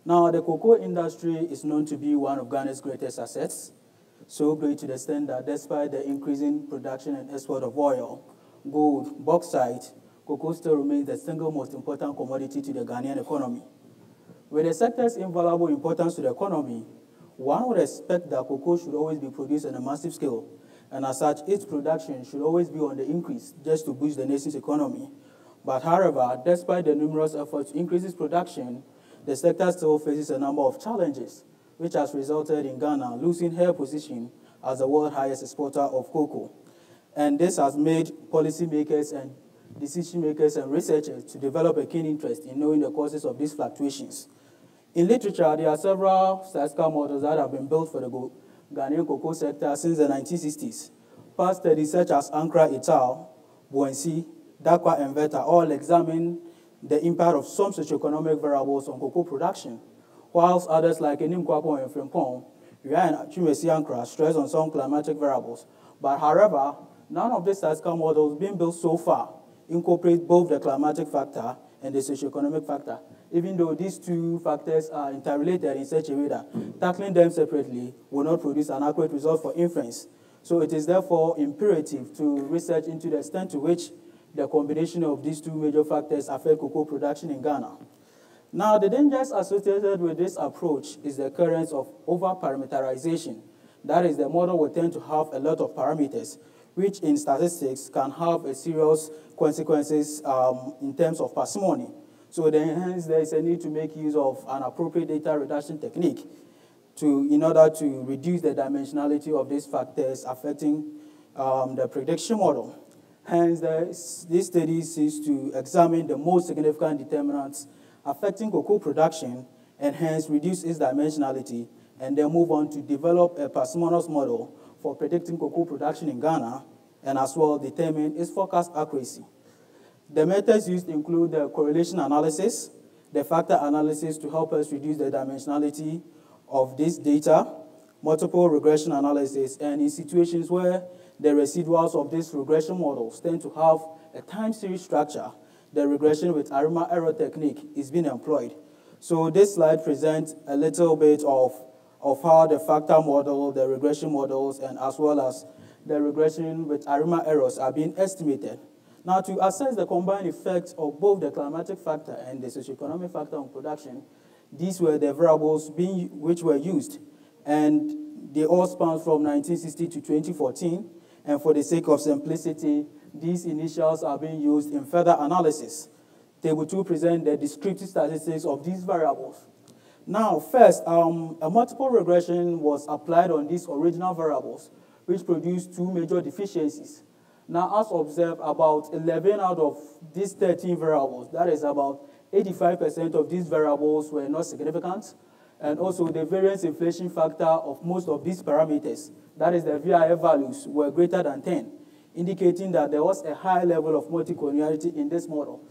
Now, the cocoa industry is known to be one of Ghana's greatest assets, so great to the extent that despite the increasing production and export of oil, gold, bauxite, cocoa still remains the single most important commodity to the Ghanaian economy. With the sector's invaluable importance to the economy, one would expect that cocoa should always be produced on a massive scale, and as such, its production should always be on the increase just to boost the nation's economy. But however, despite the numerous efforts to increase its production, the sector still faces a number of challenges, which has resulted in Ghana losing her position as the world's highest exporter of cocoa. And this has made policymakers and decision makers and researchers to develop a keen interest in knowing the causes of these fluctuations. In literature, there are several statistical models that have been built for the Ghanaian cocoa sector since the 1960s. Past studies such as Ankara et al., Buensi, Dakwa, and Veta all examine the impact of some socioeconomic variables on cocoa production, whilst others like Enim Kwakwa and Frimpong, Ryan Chumesi Ankara stress on some climatic variables. But however, none of these statistical models being built so far incorporate both the climatic factor and the socioeconomic factor, even though these two factors are interrelated in such a way that tackling them separately will not produce an accurate result for inference. So it is therefore imperative to research into the extent to which the combination of these two major factors affect cocoa production in Ghana. Now, the dangers associated with this approach is the occurrence of over-parameterization. That is, the model will tend to have a lot of parameters, which in statistics can have a serious consequences in terms of parsimony. So then hence there is a need to make use of an appropriate data reduction technique in order to reduce the dimensionality of these factors affecting the prediction model. Hence, this study seeks to examine the most significant determinants affecting cocoa production and hence reduce its dimensionality and then move on to develop a parsimonious model for predicting cocoa production in Ghana and as well determine its forecast accuracy. The methods used include the correlation analysis, the factor analysis to help us reduce the dimensionality of this data, multiple regression analysis, and in situations where the residuals of these regression models tend to have a time series structure, the regression with ARIMA error technique is being employed. So this slide presents a little bit of how the factor model, the regression models, and as well as the regression with ARIMA errors are being estimated. Now, to assess the combined effects of both the climatic factor and the socioeconomic factor on production, these were the variables which were used. And They all span from 1960 to 2014, and for the sake of simplicity, these initials are being used in further analysis. Table 2 presents the descriptive statistics of these variables. Now, first, a multiple regression was applied on these original variables, which produced two major deficiencies. Now, as observed, about 11 out of these 13 variables, that is about 85% of these variables were not significant, and also the variance inflation factor of most of these parameters, that is the VIF values, were greater than 10, indicating that there was a high level of multicollinearity in this model.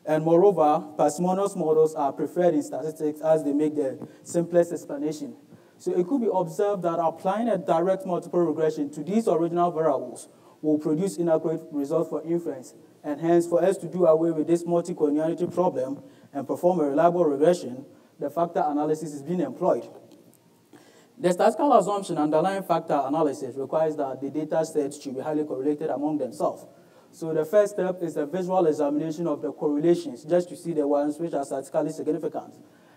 And moreover, parsimonious models are preferred in statistics as they make the simplest explanation. So it could be observed that applying a direct multiple regression to these original variables will produce inaccurate results for inference. And hence, for us to do away with this multicollinearity problem and perform a reliable regression, the factor analysis is being employed. The statistical assumption underlying factor analysis requires that the data sets should be highly correlated among themselves. So the first step is a visual examination of the correlations, just to see the ones which are statistically significant.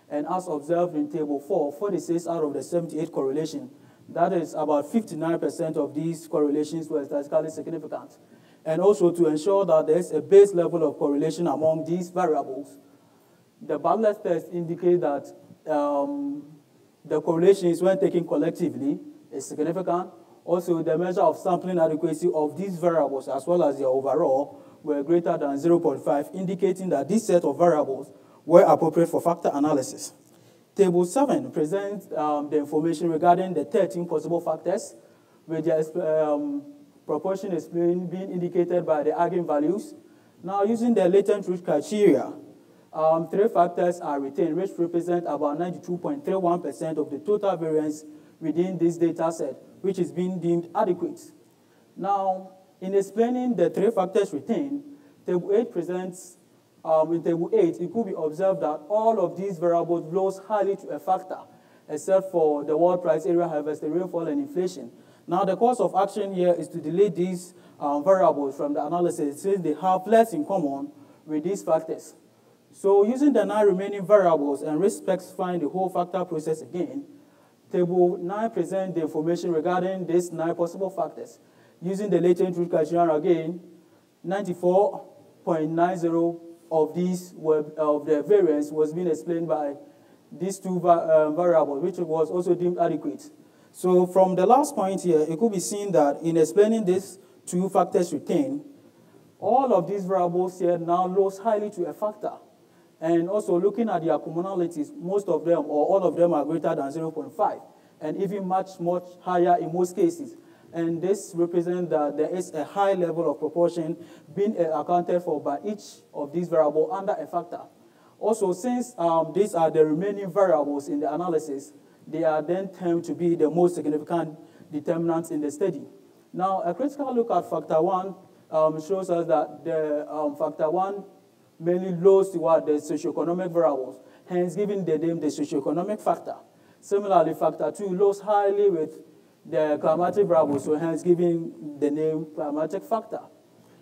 And as observed in table 4, 46 out of the 78 correlation, that is about 59% of these correlations were statistically significant. And also to ensure that there is a base level of correlation among these variables, the Bartlett test indicates that the correlations when taken collectively is significant. Also, the measure of sampling adequacy of these variables as well as their overall were greater than 0.5, indicating that this set of variables were appropriate for factor analysis. Table 7 presents the information regarding the 13 possible factors, with their proportion is being indicated by the eigenvalues. Now, using the latent truth criteria, 3 factors are retained, which represent about 92.31% of the total variance within this data set, which is being deemed adequate. Now, in explaining the 3 factors retained, Table 8 presents, in Table 8, it could be observed that all of these variables rose highly to a factor, except for the world price, area harvested, rainfall, and inflation. Now, the course of action here is to delete these variables from the analysis since they have less in common with these factors. So, using the 9 remaining variables and re-specifying the whole factor process again, Table 9 presents the information regarding these 9 possible factors. Using the latent truth criterion again, 94.90 of these of the variance was being explained by these 2 variables, which was also deemed adequate. So from the last point here, it could be seen that in explaining these 2 factors retained, all of these variables here now rose highly to a factor. And also looking at their commonalities, most of them or all of them are greater than 0.5, and even much higher in most cases. And this represents that there is a high level of proportion being accounted for by each of these variables under a factor. Also, since these are the remaining variables in the analysis, they are then termed to be the most significant determinants in the study. Now, a critical look at factor 1 shows us that the factor 1 mainly rose toward the socioeconomic variables, hence giving the name the socioeconomic factor. Similarly, factor 2 rose highly with the climatic variables, so hence giving the name climatic factor.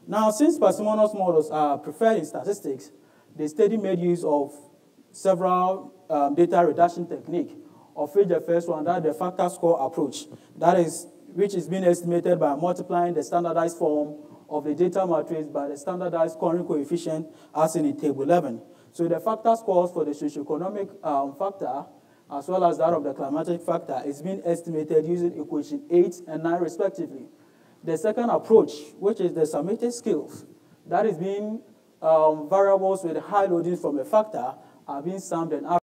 Now, since parsimonious models are preferred in statistics, the study made use of several data reduction techniques, of which the first one, that is the factor score approach, which is being estimated by multiplying the standardized form of the data matrix by the standardized scoring coefficient as in Table 11. So the factor scores for the socioeconomic factor, as well as that of the climatic factor, is being estimated using equation 8 and 9 respectively. The second approach, which is the summated scales, that is being variables with high loadings from a factor are being summed and averaged.